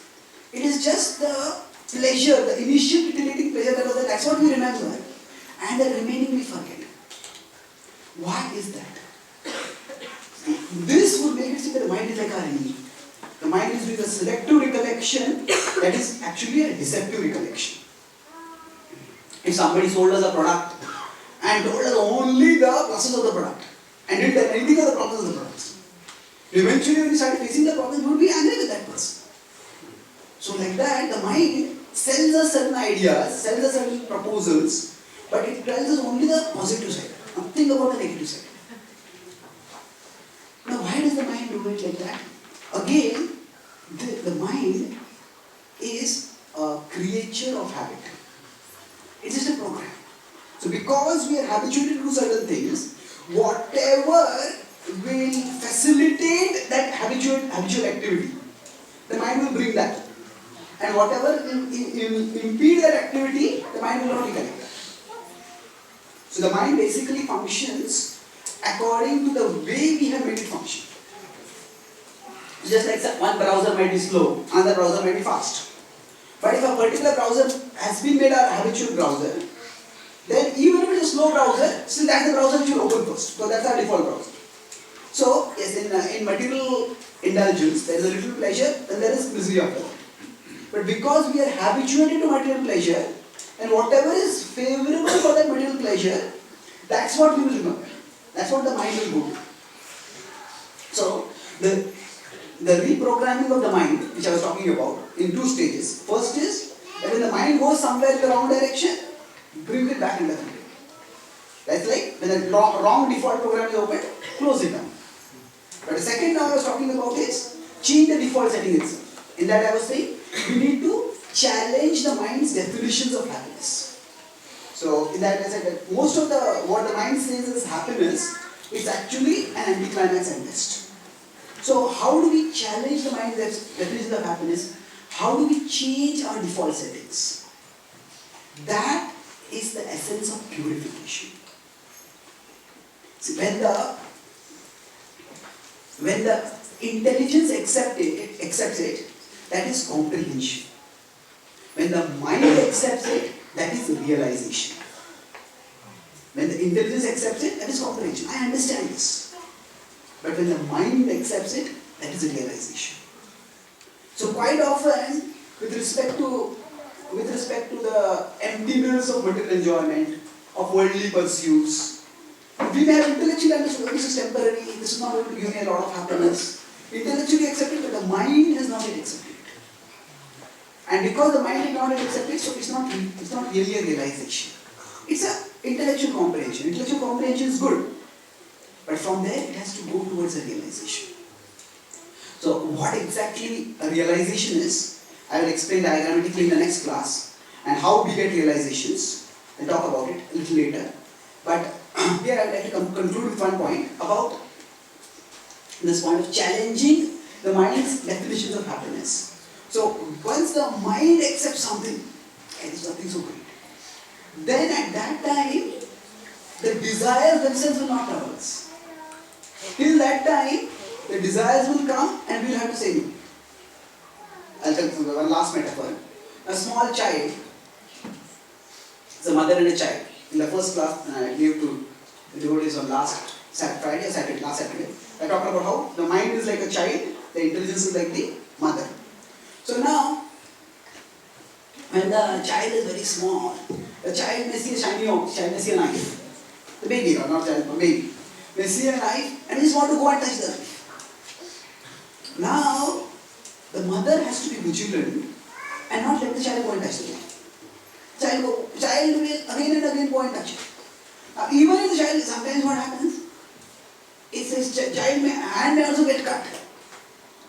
A: it is just the pleasure, the initial titillating pleasure that was there, that's what we remember. And the remaining we forget. Why is that? This would make it seem that the mind is like our enemy. The mind is doing a selective recollection that is actually a deceptive recollection. If somebody sold us a product and told us only the pluses of the product and didn't tell anything of the problems of the product, eventually when we started facing the problems, we would be angry with that person. So like that, the mind sells us certain ideas, sells us certain proposals, but it tells us only the positive side, nothing about the negative side. Now why does the mind do it like that? Again, the mind is a creature of habit. It's just a program. So because we are habituated to do certain things, whatever will facilitate that habitual activity, the mind will bring that. And whatever will impede that activity, the mind will not recollect that. So the mind basically functions according to the way we have made it function. Just like one browser might be slow, another browser might be fast. But if a particular browser has been made our habitual browser, then even if it is a slow browser, still that's the browser which will open first, because that's our default browser. So, yes, in material indulgence, there is a little pleasure, then there is misery after that. But because we are habituated to material pleasure, and whatever is favorable for that material pleasure, that's what we will remember. That's what the mind will go to. So, the reprogramming of the mind, which I was talking about, in two stages. First is, that when the mind goes somewhere in the wrong direction, bring it back in the control. That's like, when the wrong default program is opened, close it down. But the second I was talking about is, change the default setting itself. In that I was saying, we need to challenge the mind's definitions of happiness. So, in that I said that most of what the mind says is happiness, it's actually an anticlimax at best. So, how do we challenge the mind's definition of happiness? How do we change our default settings? That is the essence of purification. See, when the intelligence accepts it, that is comprehension. When the mind accepts it, that is realization. When the intelligence accepts it, that is comprehension. I understand this. But when the mind accepts it, that is realization. So quite often, with respect to the emptiness of material enjoyment, of worldly pursuits, we may have intellectually understood that this is temporary, this is not going to give me a lot of happiness. Intellectually accepted, but the mind has not yet accepted it. And because the mind has not yet accepted it, so it's not really a realization. It's an intellectual comprehension. Intellectual comprehension is good. But from there it has to go towards a realization. So what exactly a realization is, I will explain diagrammatically in the next class, and how we get realizations. I'll talk about it a little later. But here I would like to conclude with one point about this point of challenging the mind's definitions of happiness. So once the mind accepts something, it is nothing so great, then at that time the desires themselves will not trouble us. Till that time, the desires will come and we will have to say no. I'll tell you one last metaphor. A small child, it's a mother and a child. In the first class, I gave to the devotees on last Friday or Saturday, last Saturday. I talked about how the mind is like a child, the intelligence is like the mother. So now, when the child is very small, the child may see a shiny object, child may see a knife. The baby, or not child, but baby. May see a knife and he just want to go and touch the knife. Now, the mother has to be vigilant and not let the child go and touch the knife. Child will again and again go and touch it. Now, even if the child, sometimes what happens, is this child hand may also get cut.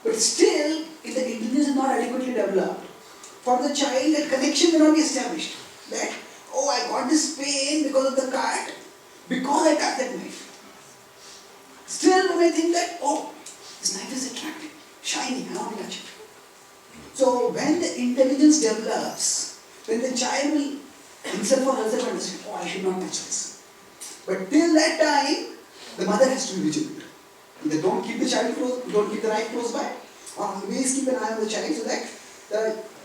A: But still, if the intelligence is not adequately developed, for the child that connection may not be established. That, oh, I got this pain because of the cut, because I cut that knife. Still, we may think that, oh, this knife is attractive, shiny, I want to touch it. So, when the intelligence develops, when the child will himself or herself understand, oh, I should not touch this. But till that time, the mother has to be vigilant. Either don't keep the child close, don't keep the knife close by, or always keep an eye on the child so that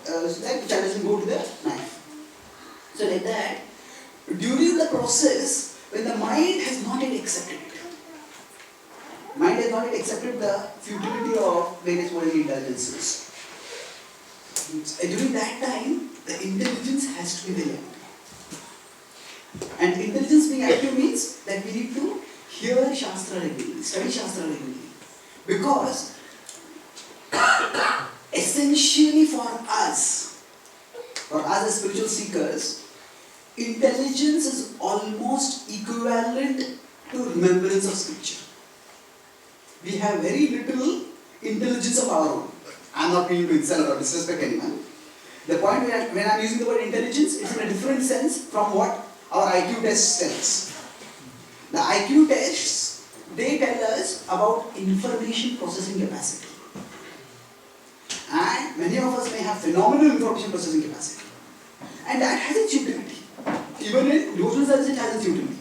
A: the child doesn't go to the knife. So like that, during the process, when the mind has not yet accepted it, mind has not yet accepted the futility of various worldly indulgences. During that time, the intelligence has to be very active. And intelligence being active means that we need to hear Shastra regularly, study Shastra regularly. Because essentially for us as spiritual seekers, intelligence is almost equivalent to remembrance of scripture. We have very little intelligence of our own. I am not meaning to insult or disrespect anyone. The point when I am using the word intelligence, it's in a different sense from what our IQ test tells. The IQ tests, they tell us about information processing capacity. And many of us may have phenomenal information processing capacity. And that has its utility. Even in devotional service, it has its utility.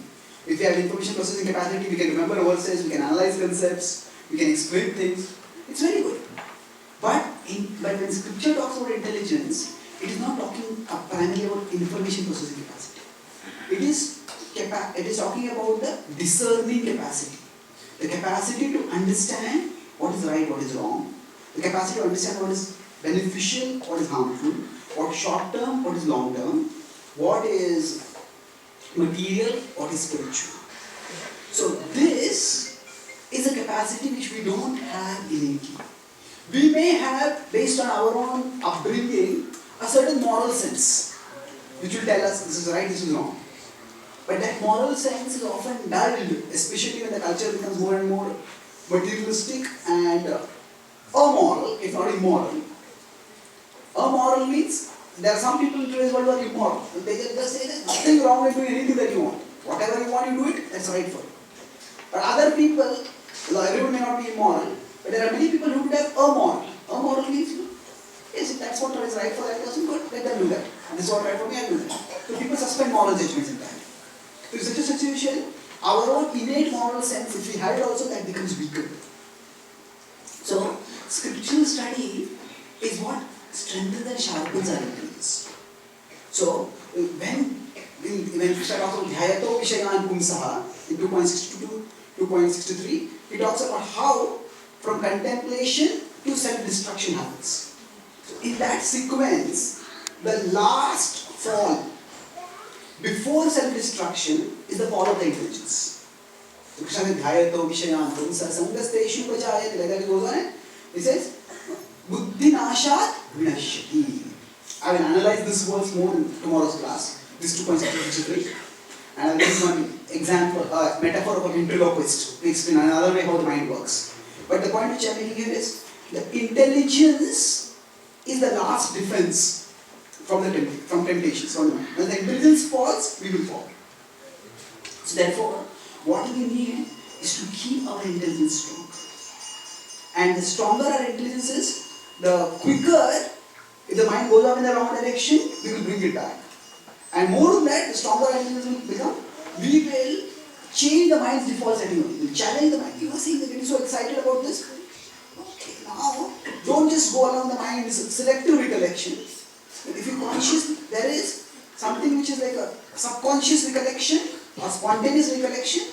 A: If we have information processing capacity, we can remember verses, we can analyze concepts, we can explain things. It's very good. But when scripture talks about intelligence, it is not talking primarily about information processing capacity. It is talking about the discerning capacity. The capacity to understand what is right, what is wrong. The capacity to understand what is beneficial, what is harmful, what is short term, what is long term, what is material, what is spiritual. So this is a capacity which we don't have innately. We may have, based on our own upbringing, a certain moral sense which will tell us this is right, this is wrong. But that moral sense is often dulled, especially when the culture becomes more and more materialistic and amoral, if not immoral. Amoral means there are some people in today's world who are immoral. They just say there's nothing wrong with doing anything that you want. Whatever you want, you do it, that's right for you. But other people, everyone may not be immoral, but there are many people who do that amoral. Amoral means, yes, if that's what is right for that person, good, let them do that. This is what is right for me, I do that. So people suspend moral judgments in that. So in such a situation, our own innate moral sense, if we have it also, that becomes weaker. So, scriptural study is what strengthens and sharpens our intelligence. So, when Krishna talks about Dhyato Vishayan Pumsaha in 2.62 to 2.63, he talks about how from contemplation to self-destruction happens. So, in that sequence, the last fall before self-destruction is the fall of the intelligence. So Krishna says, Dhyato Vishayan Pumsa Sangasteshu Prajayate, like that he goes on. He says, Buddhi Nashat Vinashyati. I will analyze this verse more in tomorrow's class, this 2.63. And I'll give one example, metaphor of a ventriloquist to explain another way how the mind works. But the point which I'm making here is the intelligence is the last defense from temptations. When the intelligence falls, we will fall. So therefore, what we need is to keep our intelligence strong. And the stronger our intelligence is, the quicker, if the mind goes off in the wrong direction, we will bring it back. And more than that, the stronger our intelligence will become, we will change the mind's default setting. We will challenge the mind. You are seeing that getting so excited about this. Okay, now, don't just go along the mind, it's selective recollection. If you conscious, there is something which is like a subconscious recollection or spontaneous recollection,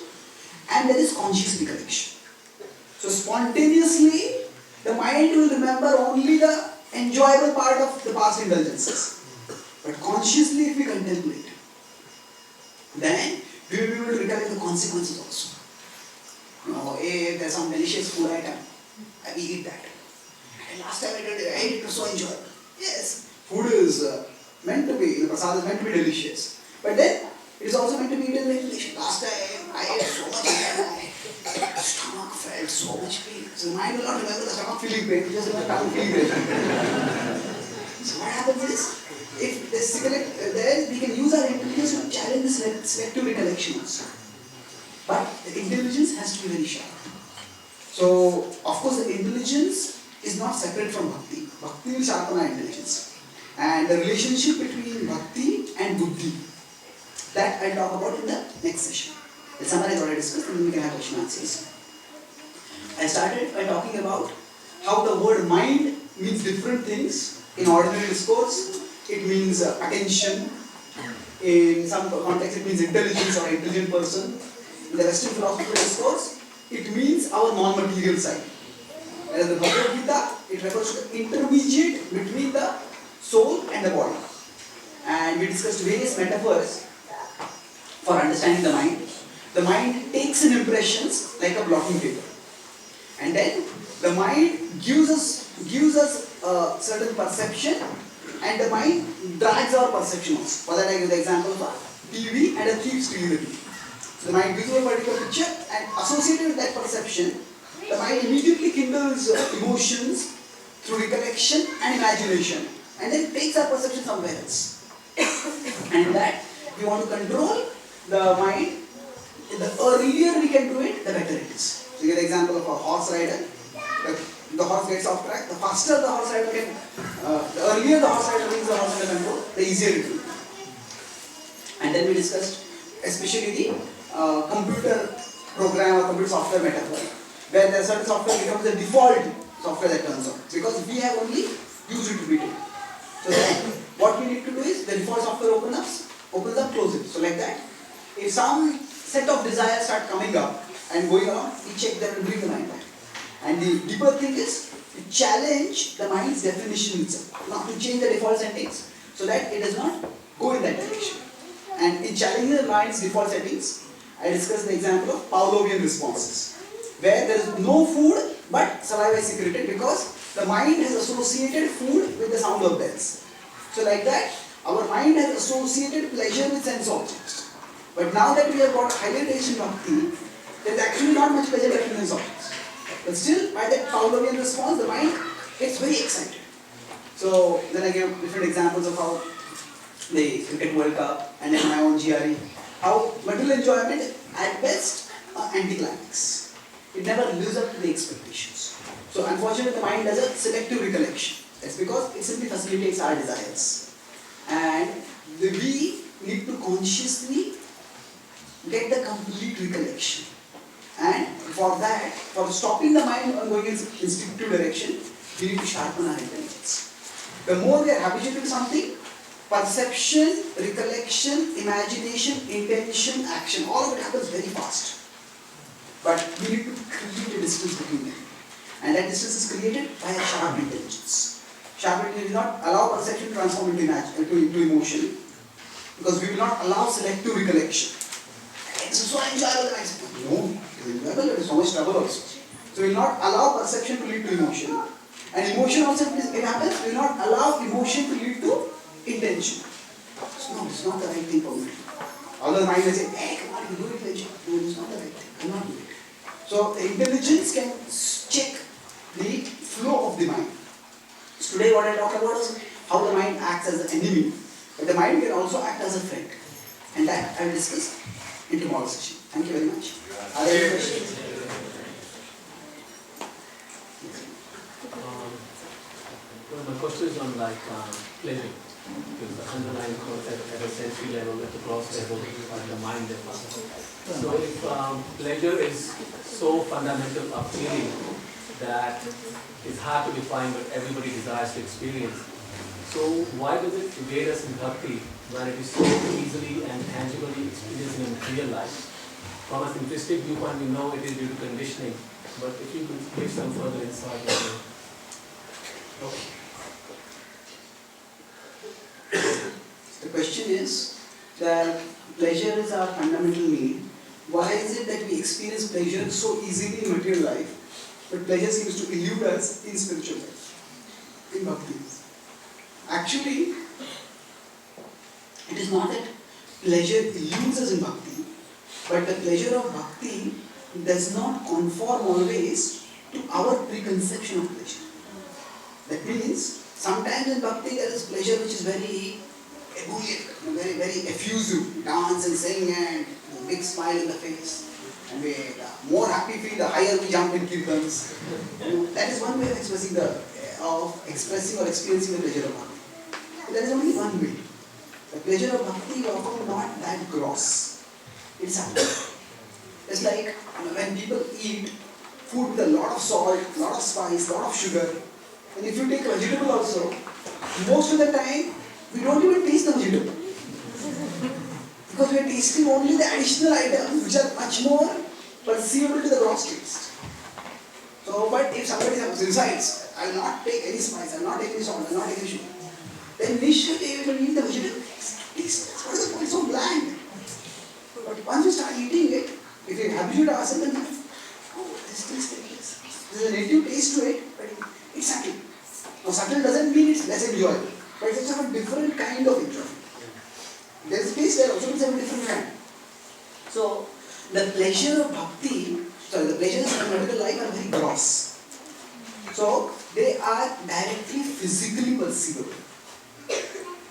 A: and there is conscious recollection. So spontaneously, the mind will remember only the enjoyable part of the past indulgences. But consciously, if we contemplate, then we will be able to recollect the consequences also. You know, if there's some delicious food item, I will eat that. And last time I did it, it was so enjoyable. Yes, food is meant to be, the prasad is meant to be delicious. But then, it is also meant to be eaten in regulation. Last time I ate so much and my stomach felt so much pain. So the mind will not remember the stomach feeling pain, just the tongue feeling pain. So what happens is, if this then we can use our intelligence to challenge this selective recollection also. But the intelligence has to be very sharp. So, of course, the intelligence is not separate from bhakti. Bhakti will sharpen our intelligence. And the relationship between bhakti and buddhi, that I'll talk about in the next session. The summary is already discussed, and then we can have question answers. I started by talking about how the word mind means different things in ordinary discourse. It means attention. In some context, it means intelligence or intelligent person. In the Western philosophical discourse, it means our non-material side. Whereas the Bhagavad Gita, it refers to the intermediate between the soul and the body. And we discussed various metaphors for understanding the mind. The mind takes in impressions like a blotting paper. And then the mind gives us a certain perception, and the mind drags our perception also. For that I give the example of a TV and a thief stealing the TV. So the mind gives you a particular picture, and associated with that perception, the mind immediately kindles emotions through recollection and imagination, and then takes our perception somewhere else. And in that, we want to control the mind. The earlier we can do it, the better it is. So you get the example of a horse rider. The horse gets off track. The faster the horse rider can, the earlier the horse rider brings the horse under control, the easier it will be. And then we discussed especially the computer program or computer software metaphor, where the certain software becomes the default software that turns on, because we have only used it repeatedly. So then what we need to do is the default software opens up, close it. So like that, if some set of desires start coming up and going along, we check them and bring the mind back. And the deeper thing is to challenge the mind's definition itself, not to change the default settings so that it does not go in that direction. And in challenging the mind's default settings, I discussed the example of Pavlovian responses, where there is no food but saliva is secreted because the mind has associated food with the sound of bells. So like that, our mind has associated pleasure with sense objects. But now that we have got higher taste in bhakti, there is actually not much pleasure left in sense objects. But still, by that Pavlovian response, the mind gets very excited. So then I gave different examples of how the Cricket World Cup and then my own GRE, how material enjoyment at best are anticlimax. It never lives up to the expectations. So unfortunately, the mind does a selective recollection. That's because it simply facilitates our desires. And we need to consciously get the complete recollection. And for that, for stopping the mind on going in instinctive direction, we need to sharpen our intelligence. The more we are habituated to something, perception, recollection, imagination, intention, action, all of it happens very fast. But we need to create a distance between them. And that distance is created by a sharp intelligence. Sharp intelligence will not allow perception to transform into emotion, because we will not allow selective recollection. It's so enjoyable that I say, no, it's enjoyable, there is so much trouble also. So we will not allow perception to lead to emotion. And emotion also, if it happens, we will not allow emotion to lead to intention. So no, it's not the right thing for me. Although the mind will say, hey, come on, you do it pleasure. No, it's not the right thing. I cannot do it. So the intelligence can check the flow of the mind. So today what I talked about is how the mind acts as an enemy, but the mind can also act as a friend. And that I will discuss in tomorrow's session. Thank you very much. Are there any questions?
B: My question is on pleasure. Because the underlying concept at a sensory level, at the gross level, at the mind level. So if pleasure is so fundamental a feeling that it's hard to define but everybody desires to experience, so why does it evade us in bhakti when it is so easily and tangibly experienced in real life? From a simplistic viewpoint, we know it is due to conditioning, but if you could give some further insight into it. Okay.
A: The question is that pleasure is our fundamental need. Why is it that we experience pleasure so easily in material life, but pleasure seems to elude us in spiritual life, in bhakti? Actually, it is not that pleasure eludes us in bhakti, but the pleasure of bhakti does not conform always to our preconception of pleasure. That means, sometimes in bhakti there is pleasure which is very ebullient, very, very effusive, dance and sing and big smile in the face. And we more happy feel the higher we jump in kirtans. That is one way of expressing or experiencing the pleasure of bhakti. There is only one way. The pleasure of bhakti is often not that gross. It's subtle. It's like when people eat food with a lot of salt, a lot of spice, a lot of sugar. And if you take vegetable also, most of the time we don't even taste the vegetable. Because we are tasting only the additional items which are much more perceivable to the gross taste. So, but if somebody decides, I will not take any spice, I will not take any salt, I will not take any sugar, then initially we will eat the vegetable. Tasteless. What is the point? So bland. But once we start eating it, if we habituate ourselves, then oh, this tastes like this. There is a native taste to it, but it's subtle. Now subtle doesn't mean it's less enjoyable, but it's of a different kind of enjoyment. There is a taste there also, but it's of a different kind. So the pleasure of bhakti, the pleasures of medical life are very gross. So they are directly physically perceivable.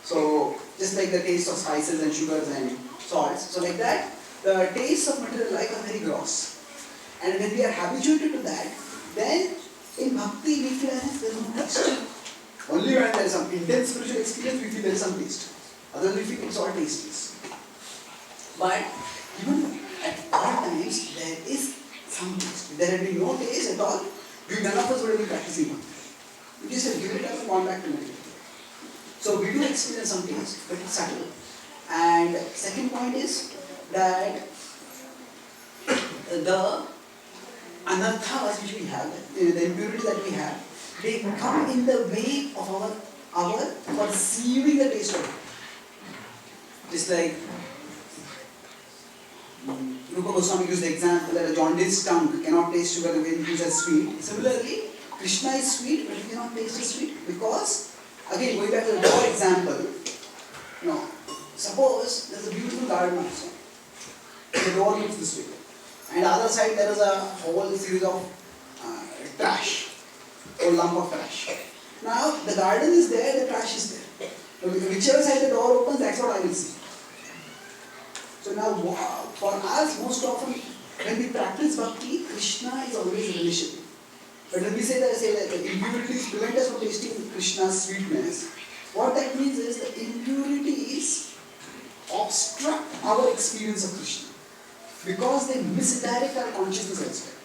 A: So just like the taste of spices and sugars and salts, so like that, the tastes of material life are very gross. And when we are habituated to that, then in bhakti we feel as if there is no taste. Only when there is some intense spiritual experience we feel there is some taste. Otherwise we feel it's all tasteless. But even at all times there is some taste. If there had been no taste at all, none of us would have been practicing bhakti. We just have given it up and gone back to meditation. So we do experience some taste, but it's subtle. And second point is that the anarthas which we have, the impurities that we have, they come in the way of our perceiving the taste of it. Just like Rupa Goswami used the example that a jaundiced tongue cannot taste sugar when it is sweet. Similarly, Krishna is sweet, but he cannot taste the sweet because, again, going back to the door example, suppose there is a beautiful garden also. The door looks this way. And the other side there is a whole series of trash, a lump of trash. Now the garden is there, the trash is there. Whichever side the door opens, that's what I will see. So now for us, most often when we practice bhakti, Krishna is always relishable. But when we say that the impurities prevent us from tasting Krishna's sweetness, what that means is the impurities obstruct our experience of Krishna. Because they misdirect our consciousness elsewhere.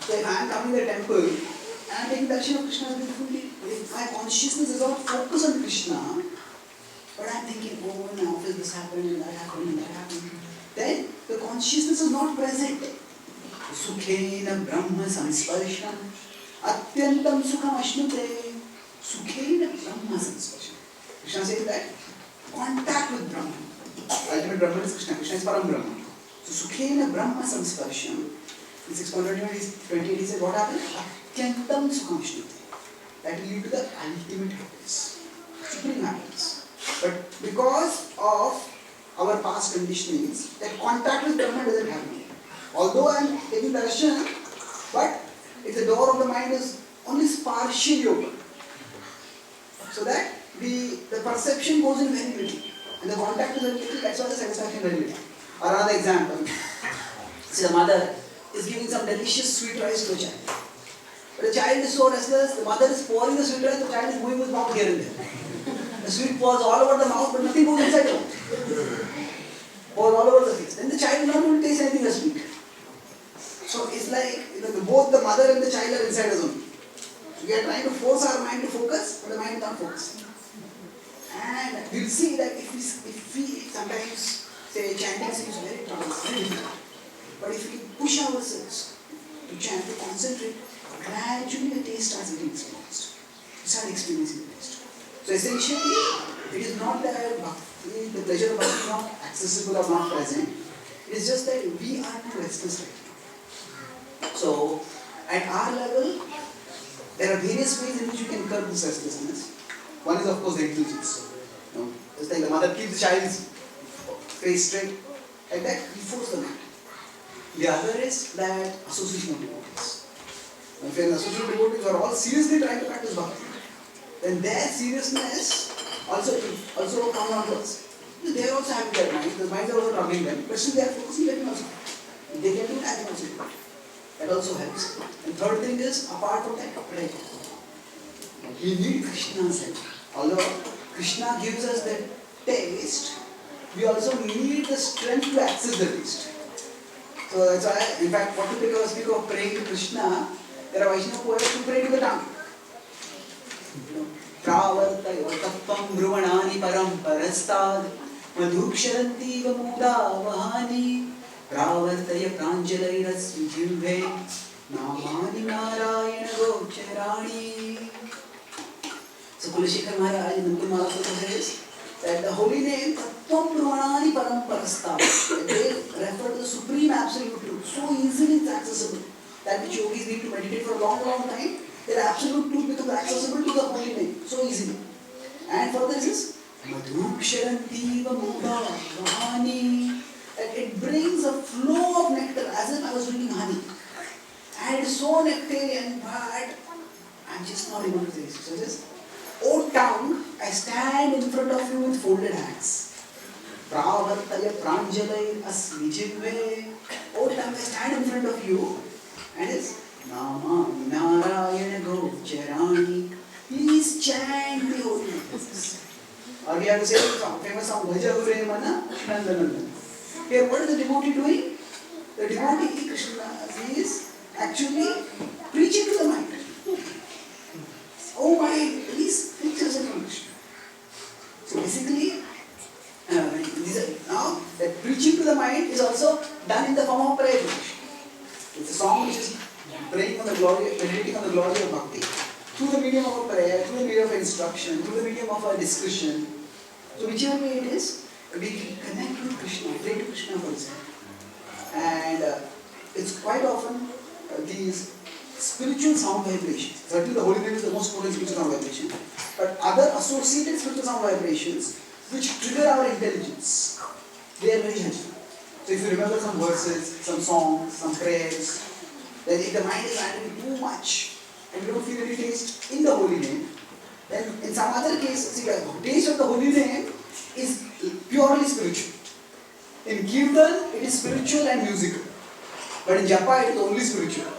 A: So if I am coming to the temple and I am taking darshan of Krishna beautifully, if my consciousness is not focused on Krishna, but I am thinking, oh, in my office this happened and that happened and that happened, then the consciousness is not present. Sukhena Brahma Sansparsham Atyantam Sukham Ashnute Sukhena Brahma Sansparsham. Krishna says that contact with Brahman. Ultimate Brahman is Krishna. Krishna is Param Brahman. So Sukhena Brahma Sansparsham. In 628 he said, what happened? Atyantam Sukham Ashnute. That will lead to the ultimate happiness. Supreme happiness. But because of our past conditionings, that contact with Brahman doesn't happen. Although I am taking darshan, but if the door of the mind is only partially open, so that the perception goes in very little, and the contact is very little, that's why the satisfaction is very little. Or another example, see the mother is giving some delicious sweet rice to a child. But the child is so restless, the mother is pouring the sweet rice, the child is moving his mouth here and there. The sweet pours all over the mouth, but nothing goes inside the mouth. Pours all over the face. Then the child will not even taste anything as sweet. So it's like both the mother and the child are inside us only. We are trying to force our mind to focus, but the mind is not focusing. And we'll see that if we sometimes say chanting seems very difficult. But if we push ourselves to chant, to concentrate, gradually the taste starts getting experienced. We start experiencing the taste. So essentially, it is not that the pleasure of bhakti is not accessible or not present. It is just that we are too restless right now. So, at our level, there are various ways in which you can curb this restlessness. One is of course the indulgence. Just like the mother keeps the child's face straight, like that we force the mind. The other is that association of devotees. If you are an association of devotees who are all seriously trying to practice bhakti, then their seriousness also comes on to us. They are also having their minds, the minds are also troubling them, but still they are focusing, let them also. If they can do it, I can also do it. That also helps. And third thing is, apart from that, prayer. We need Krishna's help. Although Krishna gives us the taste, we also need the strength to access the taste. So that's why, in fact, what to speak of praying to Krishna, there are Vaishnava poets who pray to the tongue. Pravartayo tappam brahmanani paramparastad madhuksharantiva muda vahani pravartaya pranjalairas vijilve namani narayana gocharani. So Kulashekar Maharaj in Namkul Mahaprabhu says that the holy name tappam brahmanani paramparastad, they refer to the supreme absolute truth. So easily it's accessible. That which yogis need to meditate for a long, long time, their absolute truth becomes accessible to the holy name so easily. And further is madhuksharantiva muda vahani, that it brings a flow of nectar as if I was drinking honey. And it is so nectarian, but I'm just not able to taste it. So just, O tongue, I stand in front of you with folded hands. Pravartaya pranjalai asvijivve. O tongue, I stand in front of you. And it's Namani Narayana Gocharani. Please chant the holy names. Or we have to say the famous song Bhaja Premana Nandanandan. Here, what is the devotee doing? The devotee Krishna is actually preaching to the mind. Oh mind, please fix yourself on Krishna. So basically, now that preaching to the mind is also done in the form of prayer. It's a song which is praying on the glory, meditating on the glory of bhakti through the medium of a prayer, through the medium of instruction, through the medium of a discussion. So whichever way it is, we can connect with Krishna, pray to Krishna for example. And it's quite often these spiritual sound vibrations. Certainly the holy name is the most potent spiritual sound vibration, but other associated spiritual sound vibrations which trigger our intelligence, they are very helpful. So if you remember some verses, some songs, some prayers, then if the mind is wandering too much and you don't feel any taste in the holy name, then in some other case, see the taste of the holy name is purely spiritual. In Kirtan, it is spiritual and musical. But in Japa, it is only spiritual.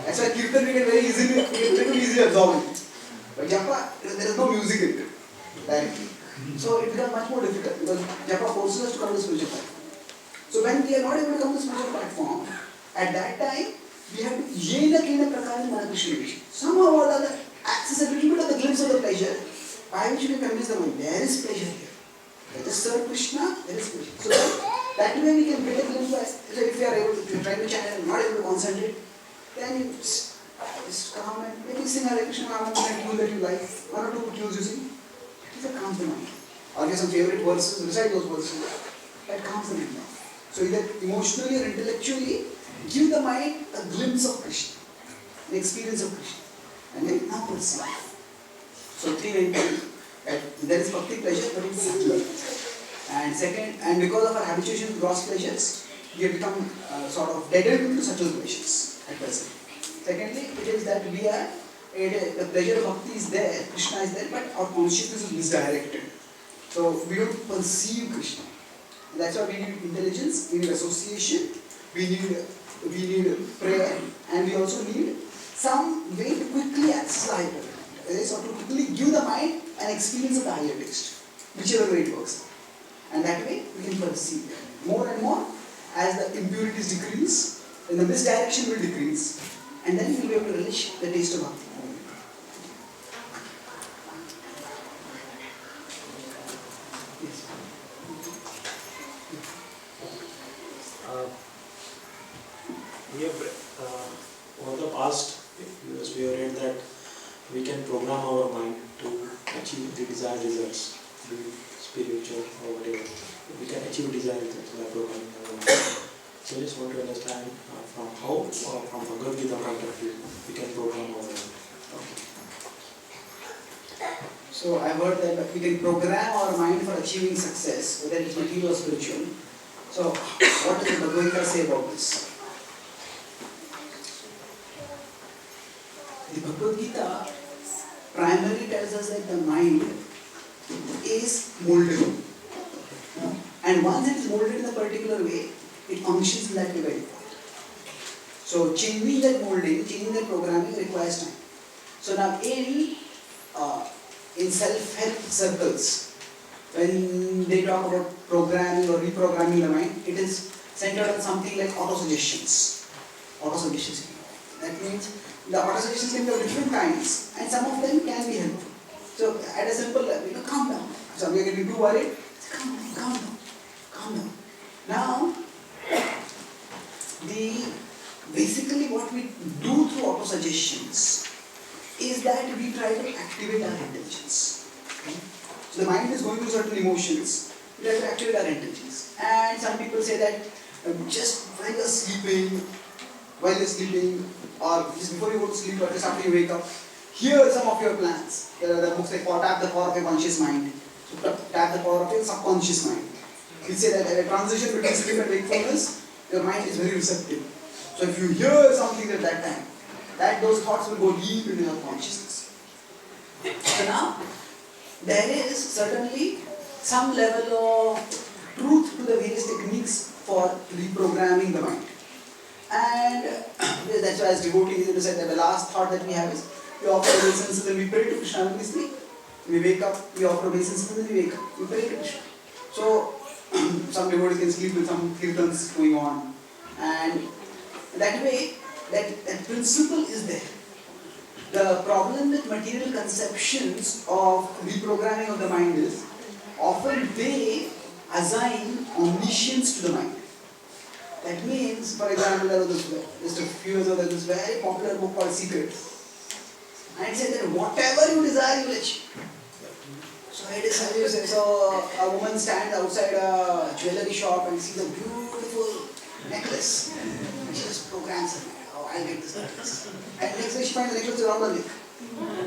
A: That's why Kirtan we can very easily absorb it. But Japa, there is no music in it directly. So it becomes much more difficult because Japa forces us to come to the spiritual platform. So when we are not able to come to the spiritual platform, at that time, we have to yena kena prakara mana Krishna vision. Somehow or other, access a little bit of the glimpse of the pleasure, by which we can convince the mind, there is pleasure here. Let us serve Krishna, there is pleasure. So that way we can get a glimpse of, so if we are able to, if we are trying to chant and not able to concentrate, then you just calm and maybe sing Hare Krishna Mahamantram and tune that you like, one or two tunes you sing, that calms the mind. Or get some favorite verses, recite those verses, that calms the mind down. So either emotionally or intellectually, give the mind a glimpse of Krishna, an experience of Krishna, and then now perceive. So three main things. There is bhakti pleasure, but it's subtle. And second, and because of our habituation with gross pleasures, we have become sort of deadened into subtle pleasures at present. Secondly, it is that we are, the pleasure of bhakti is there, Krishna is there, but our consciousness is misdirected. So we don't perceive Krishna. And that's why we need intelligence, we need association, we need prayer, and we also need some way to quickly access the higher level. So to quickly give the mind an experience of the higher taste, whichever way it works. And that way we can perceive more and more as the impurities decrease, then the misdirection will decrease, and then we will be able to relish the taste of bhakti.
C: We have over the past years we have read that we can program our mind to achieve the desired results, be it spiritual or whatever. We can achieve desired results by programming our mind. So I just want to understand from how, from Bhagavad Gita point of view, we can program our mind.
A: So I've heard that we can program our mind for achieving success, whether it's material or spiritual. So what does the Bhagavad Gita say about this? The Bhagavad Gita primarily tells us that the mind is molded. And once it is molded in a particular way, it functions in that way by default. So changing that molding, changing that programming requires time. So now in self-help circles, when they talk about programming or reprogramming the mind, it is centered on something like autosuggestions. Autosuggestions. That means the autosuggestions can be of different kinds, and some of them can be helpful. So at a simple level, calm down. So we are getting too worried. Calm down. Now, basically what we do through autosuggestions is that we try to activate our intelligence. Okay? So the mind is going through certain emotions, we try to activate our intelligence. And some people say that just while you're sleeping, or just before you go to sleep, or just after you wake up, here are some of your plans. There are the books like Tap the Power of Your Conscious Mind. So tap the power of your subconscious mind. We say that at a transition between sleep and wakefulness, your mind is very receptive. So if you hear something at that time, those thoughts will go deep into your consciousness. So now, there is certainly some level of truth to the various techniques for reprogramming the mind. And that's why as devotees, it is said that the last thought that we have is, we offer obeisances and we pray to Krishna when we sleep. We wake up, we offer obeisances and then we wake up, we pray to Krishna. So, some devotees can sleep with some kirtans going on. And that way, that principle is there. The problem with material conceptions of reprogramming of the mind is, often they assign omniscience to the mind. That means, for example, there was just a few years ago, there was this very popular book called Secret. And it said that whatever you desire, you will achieve. So it is as you say, so a woman stands outside a jewellery shop and sees a beautiful necklace. And she just programs her mind, oh, I'll get this necklace. And next day she finds the necklace around her neck.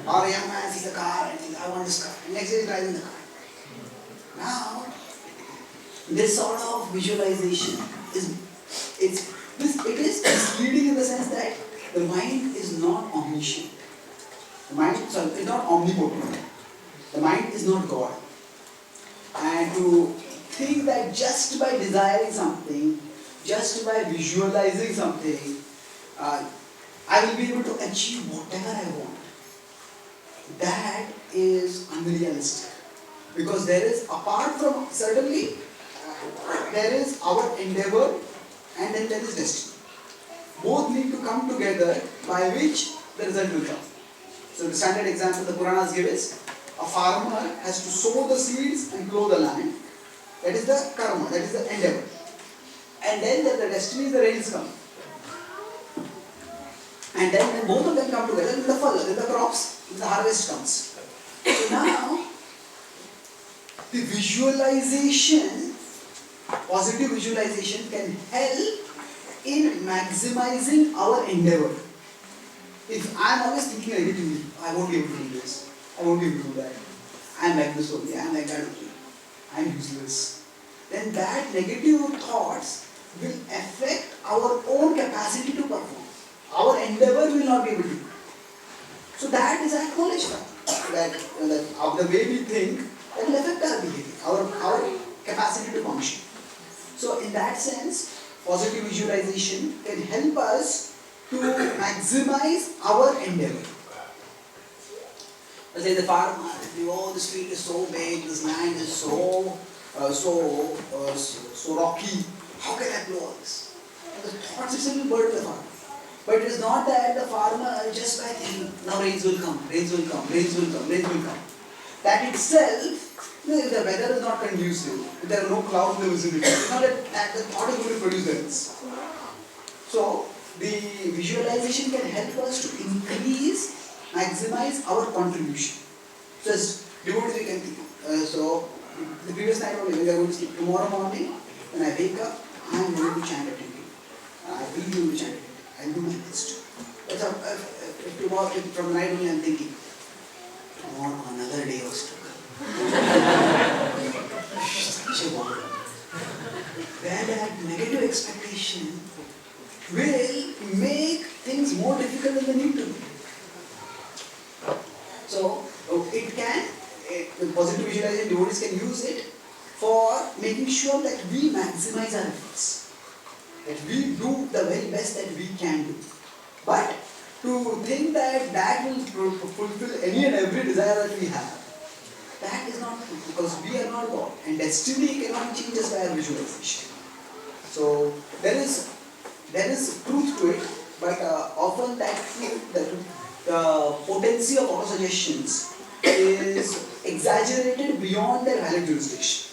A: Or a young man sees a car and thinks, I want this car. And next day he's driving the car. Now, this sort of visualization is misleading in the sense that the mind is not omniscient. The mind is not omnipotent. The mind is not God. And to think that just by desiring something, just by visualizing something, I will be able to achieve whatever I want, that is unrealistic. Because there is, apart from, certainly, there is our endeavor and then there is destiny. Both need to come together by which the result will come. So the standard example the Puranas give is, a farmer has to sow the seeds and plow the land. That is the karma, that is the endeavor. And then the destiny is the rains come. And then when both of them come together, then the fall, then the crops, then the harvest comes. So now, the visualization, positive visualization can help in maximizing our endeavor. If I am always thinking negatively, I won't be able to do this, I won't be able to do that, I am like this only, I am like that only, I am useless, then that negative thoughts will affect our own capacity to perform. Our endeavor will not be able to do. So that is acknowledged that the way we think, that will affect our behavior, our capacity to function. So in that sense, positive visualization can help us to maximize our endeavor. Let's say the farmer, oh, this field is so big, this land is so rocky, how can I plow all this? The thoughts itself will burden the farmer. But it is not that the farmer just by thinking, now rains will come, rains will come, rains will come, rains will come. That itself, if the weather is not conducive, if there are no clouds in the vicinity, it's not that the thought is going to produce rains. So, the visualization can help us to increase, maximize our contribution. So, as devotees we can think. So, the previous night only, we are going to sleep. Tomorrow morning, when I wake up, I am going to chant attentively. I will be able to chant attentively. I will do my best. But tomorrow, from the night only, I am thinking, tomorrow another day of struggle. Then that negative expectation will make things more difficult than they need to be. So, the positive visualization devotees can use it for making sure that we maximize our efforts. That we do the very best that we can do. But to think that will fulfill any and every desire that we have, that is not true, because we are not God, and destiny cannot change us by our visualization. So there is truth to it, but often the potency of auto-suggestions is exaggerated beyond their valid jurisdiction.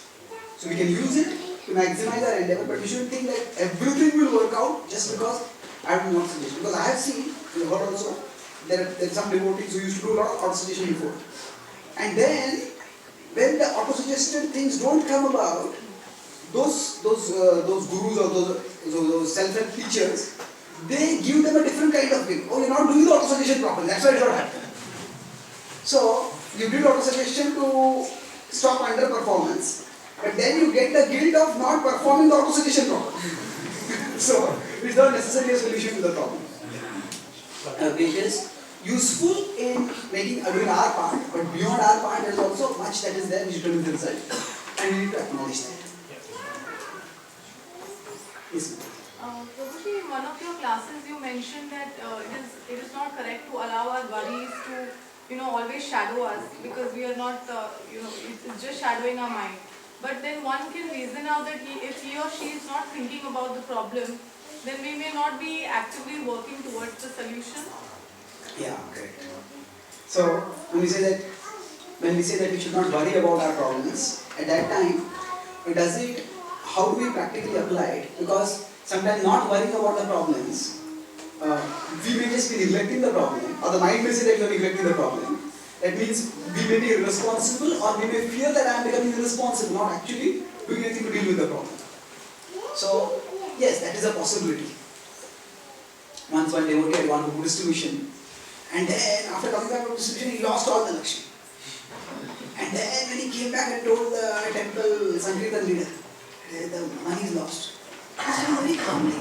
A: So we can use it to maximize our endeavor, but we shouldn't think that everything will work out just because I have not suggested. Because I have seen, you heard also, there are some devotees who used to do a lot of auto-suggestion before. And then, when the auto-suggested things don't come about, those gurus or those self-help teachers, they give them a different kind of thing. Oh, you're not doing the auto-suggestion properly, that's why it's not happening. So, you did auto-suggestion to stop underperformance, but then you get the guilt of not performing the auto-suggestion properly. So, it's not necessarily a solution to the problem. It is useful in doing our part, but beyond our part, there is also much that is there which determines the result, and we need to acknowledge that. Yes.
D: Prabhuji, in one of your classes, you mentioned that it is not correct to allow our worries to, always shadow us, because we are not, it's just shadowing our mind. But then one can reason out that if he or she is not thinking about the problem, then we may not be actively working towards the solution.
A: Yeah, correct. So when we say that we should not worry about our problems, at that time, how do we practically apply it? Because sometimes not worrying about the problems, we may just be neglecting the problem, or the mind may say that you are neglecting the problem. That means we may be irresponsible, or we may fear that I am becoming irresponsible, not actually doing anything to deal with the problem. So, yes, that is a possibility. Once one devotee had gone to Buddhist mission, and then after coming back from Buddhist mission, he lost all the Lakshmi. And then when he came back and told the temple Sankirtan leader, the money is lost. He said very calmly,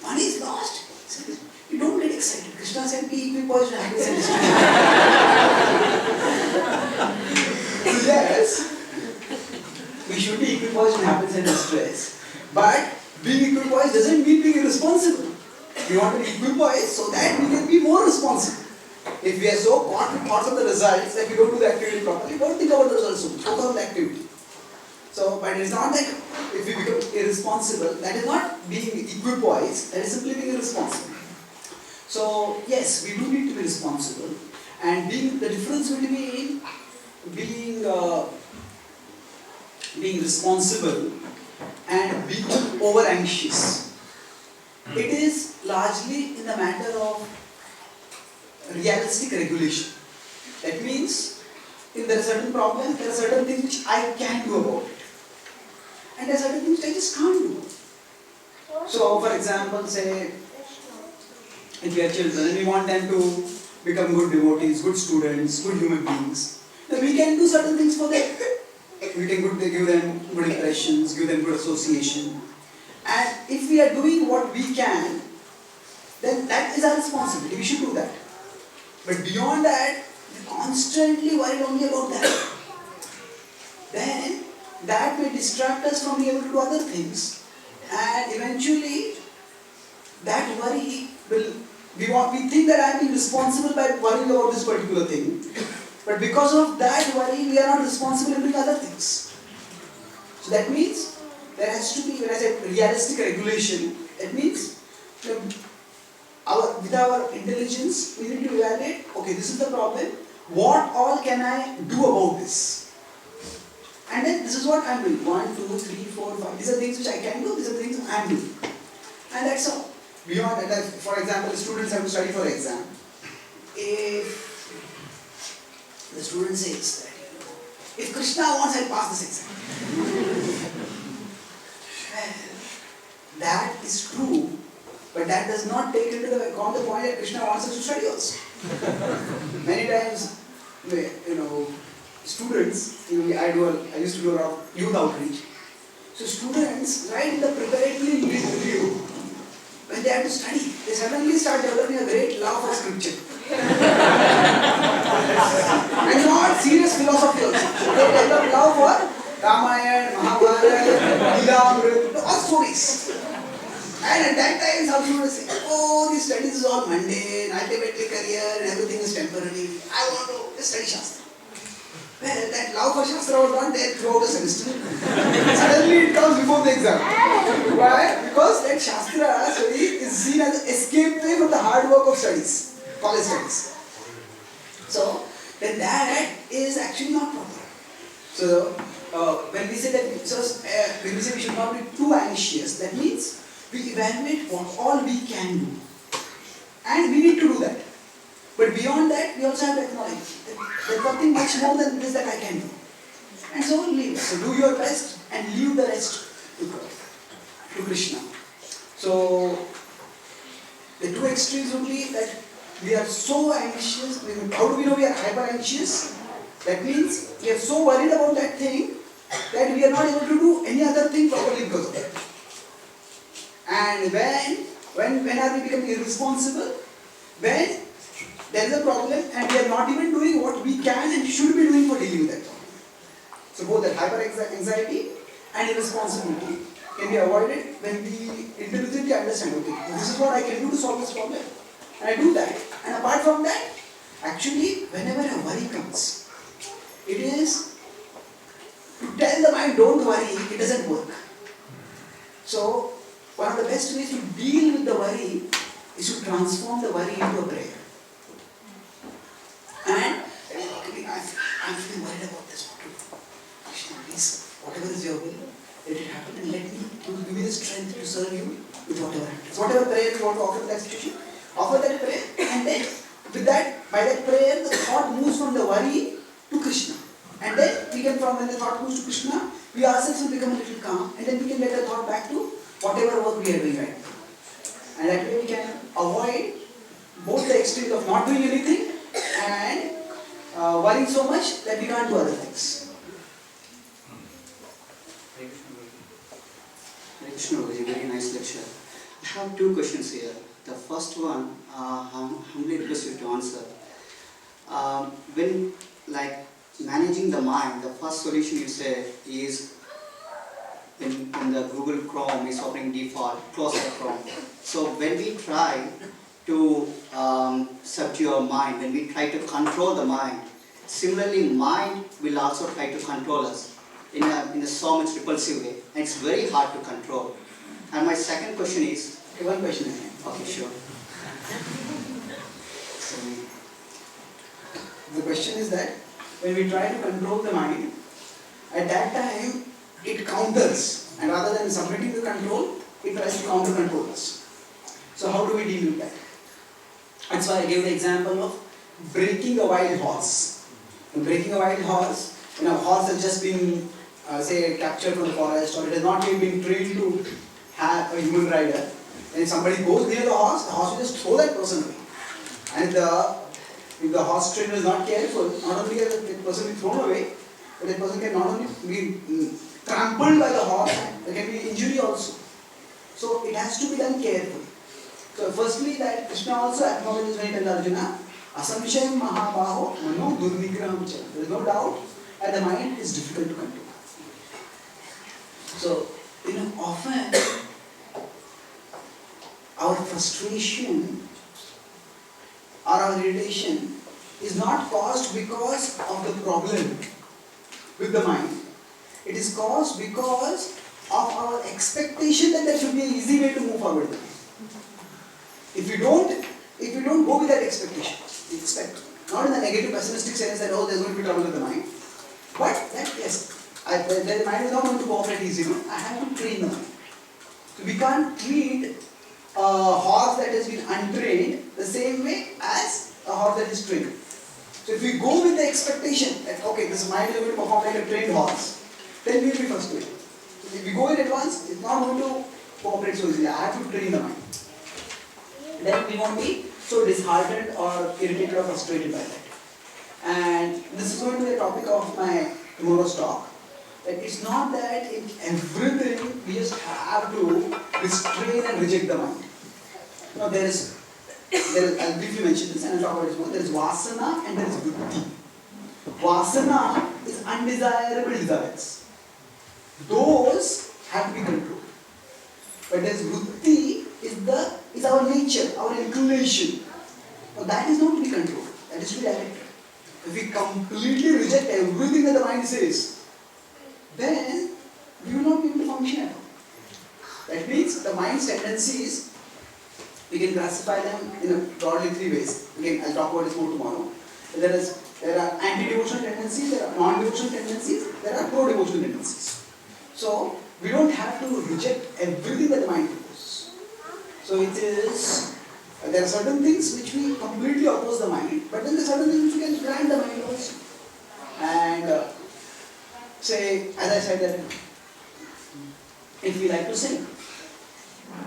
A: money is lost? He said, you don't get excited. Krishna said, be equipoised and happiness and distress. Yes, we should be equipoised in happiness and distress. But being equipoised doesn't mean being irresponsible. We want to be equipoised so that we can be more responsible. If we are so caught with thoughts of the results that we don't do the activity properly, don't think about the results so much, focus on the activity. So, but it's not that if we become irresponsible, that is not being equipoised, that is simply being irresponsible. So, yes, we do need to be responsible, and the difference between being responsible and being over anxious, it is largely in the matter of realistic regulation. That means, if there are certain problems, there are certain things which I can do about it. And there are certain things which I just can't do. So, for example, say, if we have children and we want them to become good devotees, good students, good human beings, then we can do certain things for them. we can give them good impressions, give them good association. And if we are doing what we can, then that is our responsibility. We should do that. But beyond that, we constantly worry only about that. Then that may distract us from being able to do other things. And eventually, that worry will, we think that I am being responsible by worrying about this particular thing. But because of that worry, we are not responsible in doing other things. So that means there has to be, when I say realistic regulation, it means with our intelligence, we need to evaluate, okay, this is the problem, what all can I do about this? And then this is what I am doing. 1, 2, 3, 4, 5. These are things which I can do, these are things I am doing. And that's all. Beyond that, for example, students have to study for exam. If the student says that, if Krishna wants, I'll pass this exam. Well, that is true, but that does not take into account the point that Krishna wants us to study also. Many times, students, I used to do a lot of youth outreach. So students, right in the preparatory review, when they have to study, they suddenly start developing a great love for scripture. And not serious philosophy also. They develop love for Ramayana, Mahabharata, Leela, all stories. And at that time, some students say, oh, this studies is all mundane, ultimately career and everything is temporary. I want to study Shastra. Well, that love for Shastra was not there throughout the semester. Suddenly it comes before the exam. Why? Because that Shastra study is seen as an escape way from the hard work of studies, college studies. So, then that is actually not proper. So, when we say that, when we say we should not be too anxious, that means we evaluate what all we can do. And we need to do that. But beyond that, we also have to acknowledge that there's nothing much more than this that I can do. And so leave it. So do your best and leave the rest to Krishna. So the two extremes would be that we are so anxious. How do we know we are hyper anxious? That means we are so worried about that thing that we are not able to do any other thing properly because of that. And when are we becoming irresponsible? When there is a problem and we are not even doing what we can and should be doing for dealing with that problem. So both that hyper anxiety and irresponsibility can be avoided when we intelligently understand, okay, this is what I can do to solve this problem. And I do that. And apart from that, actually, whenever a worry comes, it is to tell the mind, don't worry, it doesn't work. So, one of the best ways to deal with the worry is to transform the worry into a prayer. And I'm feeling worried about this. Krishna, please, whatever is your will, let it happen and let me give me the strength to serve you with whatever happens. Whatever prayer you want to offer in that situation, offer that prayer, and then by that prayer, the thought moves from the worry to Krishna. And then we can, when the thought moves to Krishna, we ourselves will become a little calm, and then we can let the thought back to whatever work we are doing right now. And that way we can avoid both the extremes of not doing anything and worrying so much that we can't do other things.
E: Hare Krishna, very nice lecture. I have two questions here. The first one, I humbly request you to answer. When managing the mind, the first solution you say is in the Google Chrome is opening default, close the Chrome. So when we try to subdue our mind, when we try to control the mind, similarly mind will also try to control us in a so much repulsive way, and it's very hard to control. And my second question is,
A: One question again.
E: okay, sure.
A: So, the question is that when we try to control the mind, at that time it counters, and rather than submitting the control, it tries to counter control us. So how do we deal with that? That's why I gave the example of breaking a wild horse. In breaking a wild horse, a horse has just been, captured from the forest, or it has not even been trained to have a human rider. And if somebody goes near the horse will just throw that person away. And if the horse trainer is not careful, not only will the person be thrown away, but that person can not only be trampled by the horse, there can be injury also. So it has to be done carefully. So firstly, that Krishna also acknowledges when he tells Arjuna, Asamshayam Mahabaho Mano Durnigraham Chala. There is no doubt that the mind is difficult to control. So, often our frustration or our irritation is not caused because of the problem with the mind. It is caused because of our expectation that there should be an easy way to move forward. If you don't go with that expectation, expect, not in the negative pessimistic sense that there's going to be trouble with the mind, but that yes, the mind is not going to cooperate easily. I have to train the mind. So we can't treat a horse that has been untrained the same way as a horse that is trained. So if we go with the expectation that okay, this mind is going to perform like a trained horse, then we will be frustrated. So if we go in advance, it's not going to cooperate so easily. I have to train the mind. Then we won't be so disheartened or irritated or frustrated by that. And this is going to be the topic of my tomorrow's talk. That it's not that in everything we just have to restrain and reject the mind. Now there is I'll briefly mention this and I'll talk about this more. There is vasana and there is vritti. Vasana is undesirable desires. Those have to be controlled. But there is vritti is our nature, our inclination. Now that is not to be controlled. That is to be directed. If we completely reject everything that the mind says, then we will not be able to function at all. That means the mind's tendencies, we can classify them in broadly 3 ways. Again, I'll talk about this more tomorrow. There are anti-devotional tendencies, there are non-devotional tendencies, there are pro-devotional tendencies. So we don't have to reject everything that the mind proposes. So it is, there are certain things which we completely oppose the mind, but then there are certain things which we can grant the mind also. And say, as I said, that if we like to sing,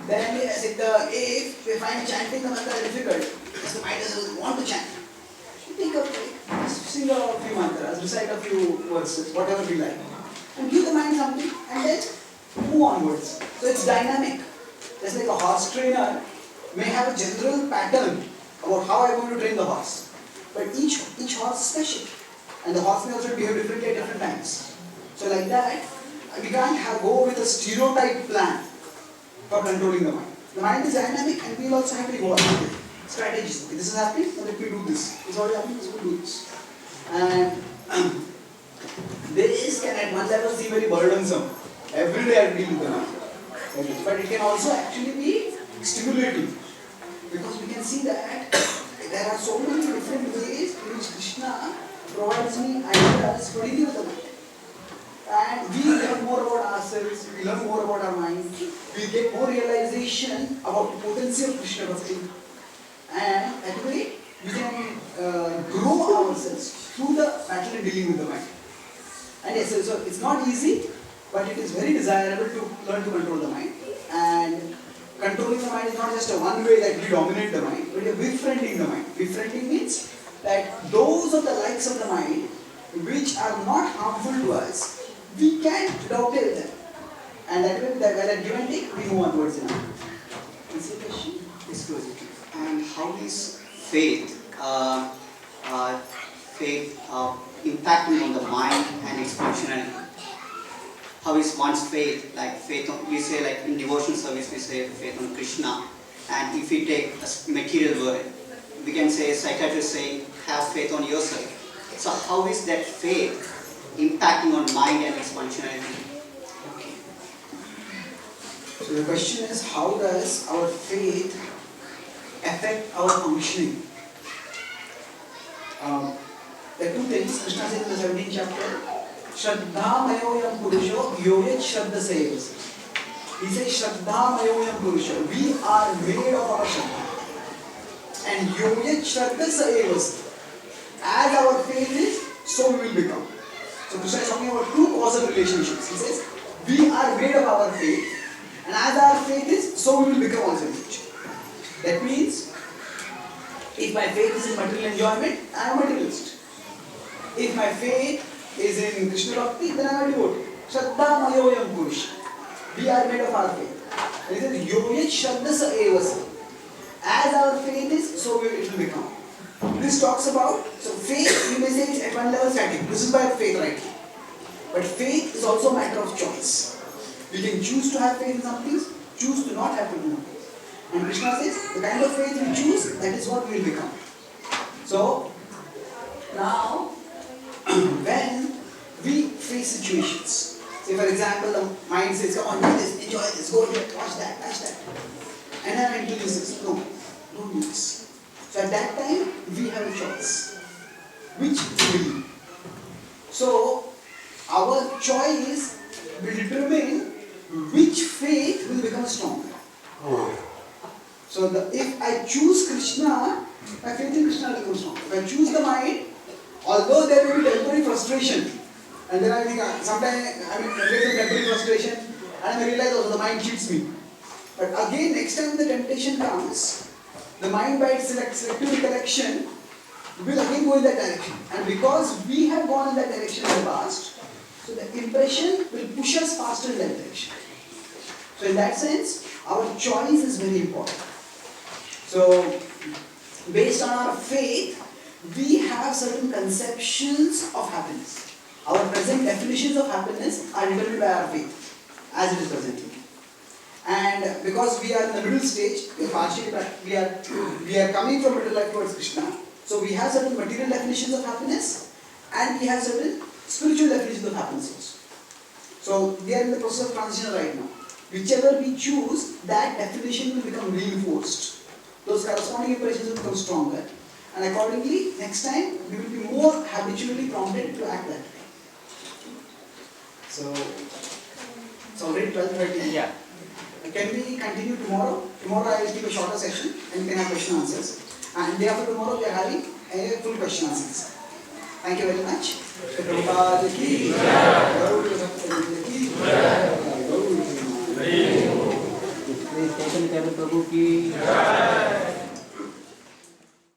A: then if we find chanting the mantra difficult, because the mind doesn't want to chant, we take up, sing a few mantras, recite a few verses, whatever we like, and give the mind something, and then move onwards. So it's dynamic. Just like a horse trainer may have a general pattern about how I'm going to train the horse, but each horse is special, and the horse may also behave differently at different times. So like that, we can't go with a stereotype plan for controlling the mind. The mind is dynamic and we will also have to evolve strategies. Okay, this is happening, so let me do this. This is already happening, so we'll do this. And this can at one level seem very burdensome. Every day I deal with the mind. But it can also actually be stimulating. Because we can see that there are so many different ways in which Krishna provides me ideas for dealing with the mind. And we learn more about ourselves, we learn more about our mind, we get more realization about the potency of Krishna Bhakti. And that way, we can grow ourselves through the battle in dealing with the mind. And yes, so it's not easy, but it is very desirable to learn to control the mind. And controlling the mind is not just a one way that we dominate the mind, but we are befriending the mind. Befriending means that those of the likes of the mind which are not harmful to us, we can dovetail them. And that way, while at give and take, we move onwards in our life. Is the question? Yes, close it.
E: And how is faith impacting on the mind and its functionality? How is one's faith, like faith on, we say like in devotional service we say faith on Krishna, and if we take a material world, we can say, psychiatrists saying, have faith on yourself. So how is that faith impacting on mind and its functionality?
A: Okay. So the question is, how does our faith affect our functioning? There are 2 things. Krishna says in the 17th chapter, Shraddha mayoyam purusho yoyet shraddha sevas. He says, Shraddha mayoyam purusho. We are made of our Shraddha. And yoyet shraddha sevas. As our faith is, so we will become. So Krishna is talking about 2 causal relationships. He says, we are made of our faith, and as our faith is, so we will become also in future. That means, if my faith is in material enjoyment, I am a materialist. If my faith is in Krishna Bhakti, then I am a devotee. Shraddha mayoyam purusha. We are made of our faith. And it says, yoyat shraddha sa eva sa. As our faith is, so it will become. This talks about, so faith, you may say it's at one level static. This is by faith, right? But faith is also a matter of choice. We can choose to have faith in some things, choose to not have faith in some things. And Krishna says, the kind of faith we choose, that is what we will become. So, now, when we face situations, say for example, the mind says, come on, do this, enjoy this, go here, watch that, touch that. And our intelligence says, no, don't do this. So at that time, we have a choice. Which will? So, our choice will determine which faith will become stronger. So, if I choose Krishna, my faith in Krishna will become stronger. If I choose the mind, although there may be temporary frustration, and then I think sometimes I get some temporary frustration, and I realize also the mind cheats me. But again, next time the temptation comes, the mind by its selective recollection will again go in that direction. And because we have gone in that direction in the past, so the impression will push us faster in that direction. So in that sense, our choice is very important. So based on our faith, we have certain conceptions of happiness. Our present definitions of happiness are determined by our faith, as it is presently. And because we are in the middle stage, we are coming from middle life towards Krishna. So we have certain material definitions of happiness, and we have certain spiritual definitions of happiness also. So we are in the process of transition right now. Whichever we choose, that definition will become reinforced. Those corresponding impressions will become stronger. And accordingly, next time, we will be more habitually prompted to act that way. So, it's already 12:30.
E: Yeah.
A: Can we continue tomorrow? Tomorrow I will give a shorter session and we can have question answers. And day after tomorrow we are having a full question answers. Thank you very much. Prabhupada ki jai. Prabhupada ki jai. Chaitanya Prabhu ki jai.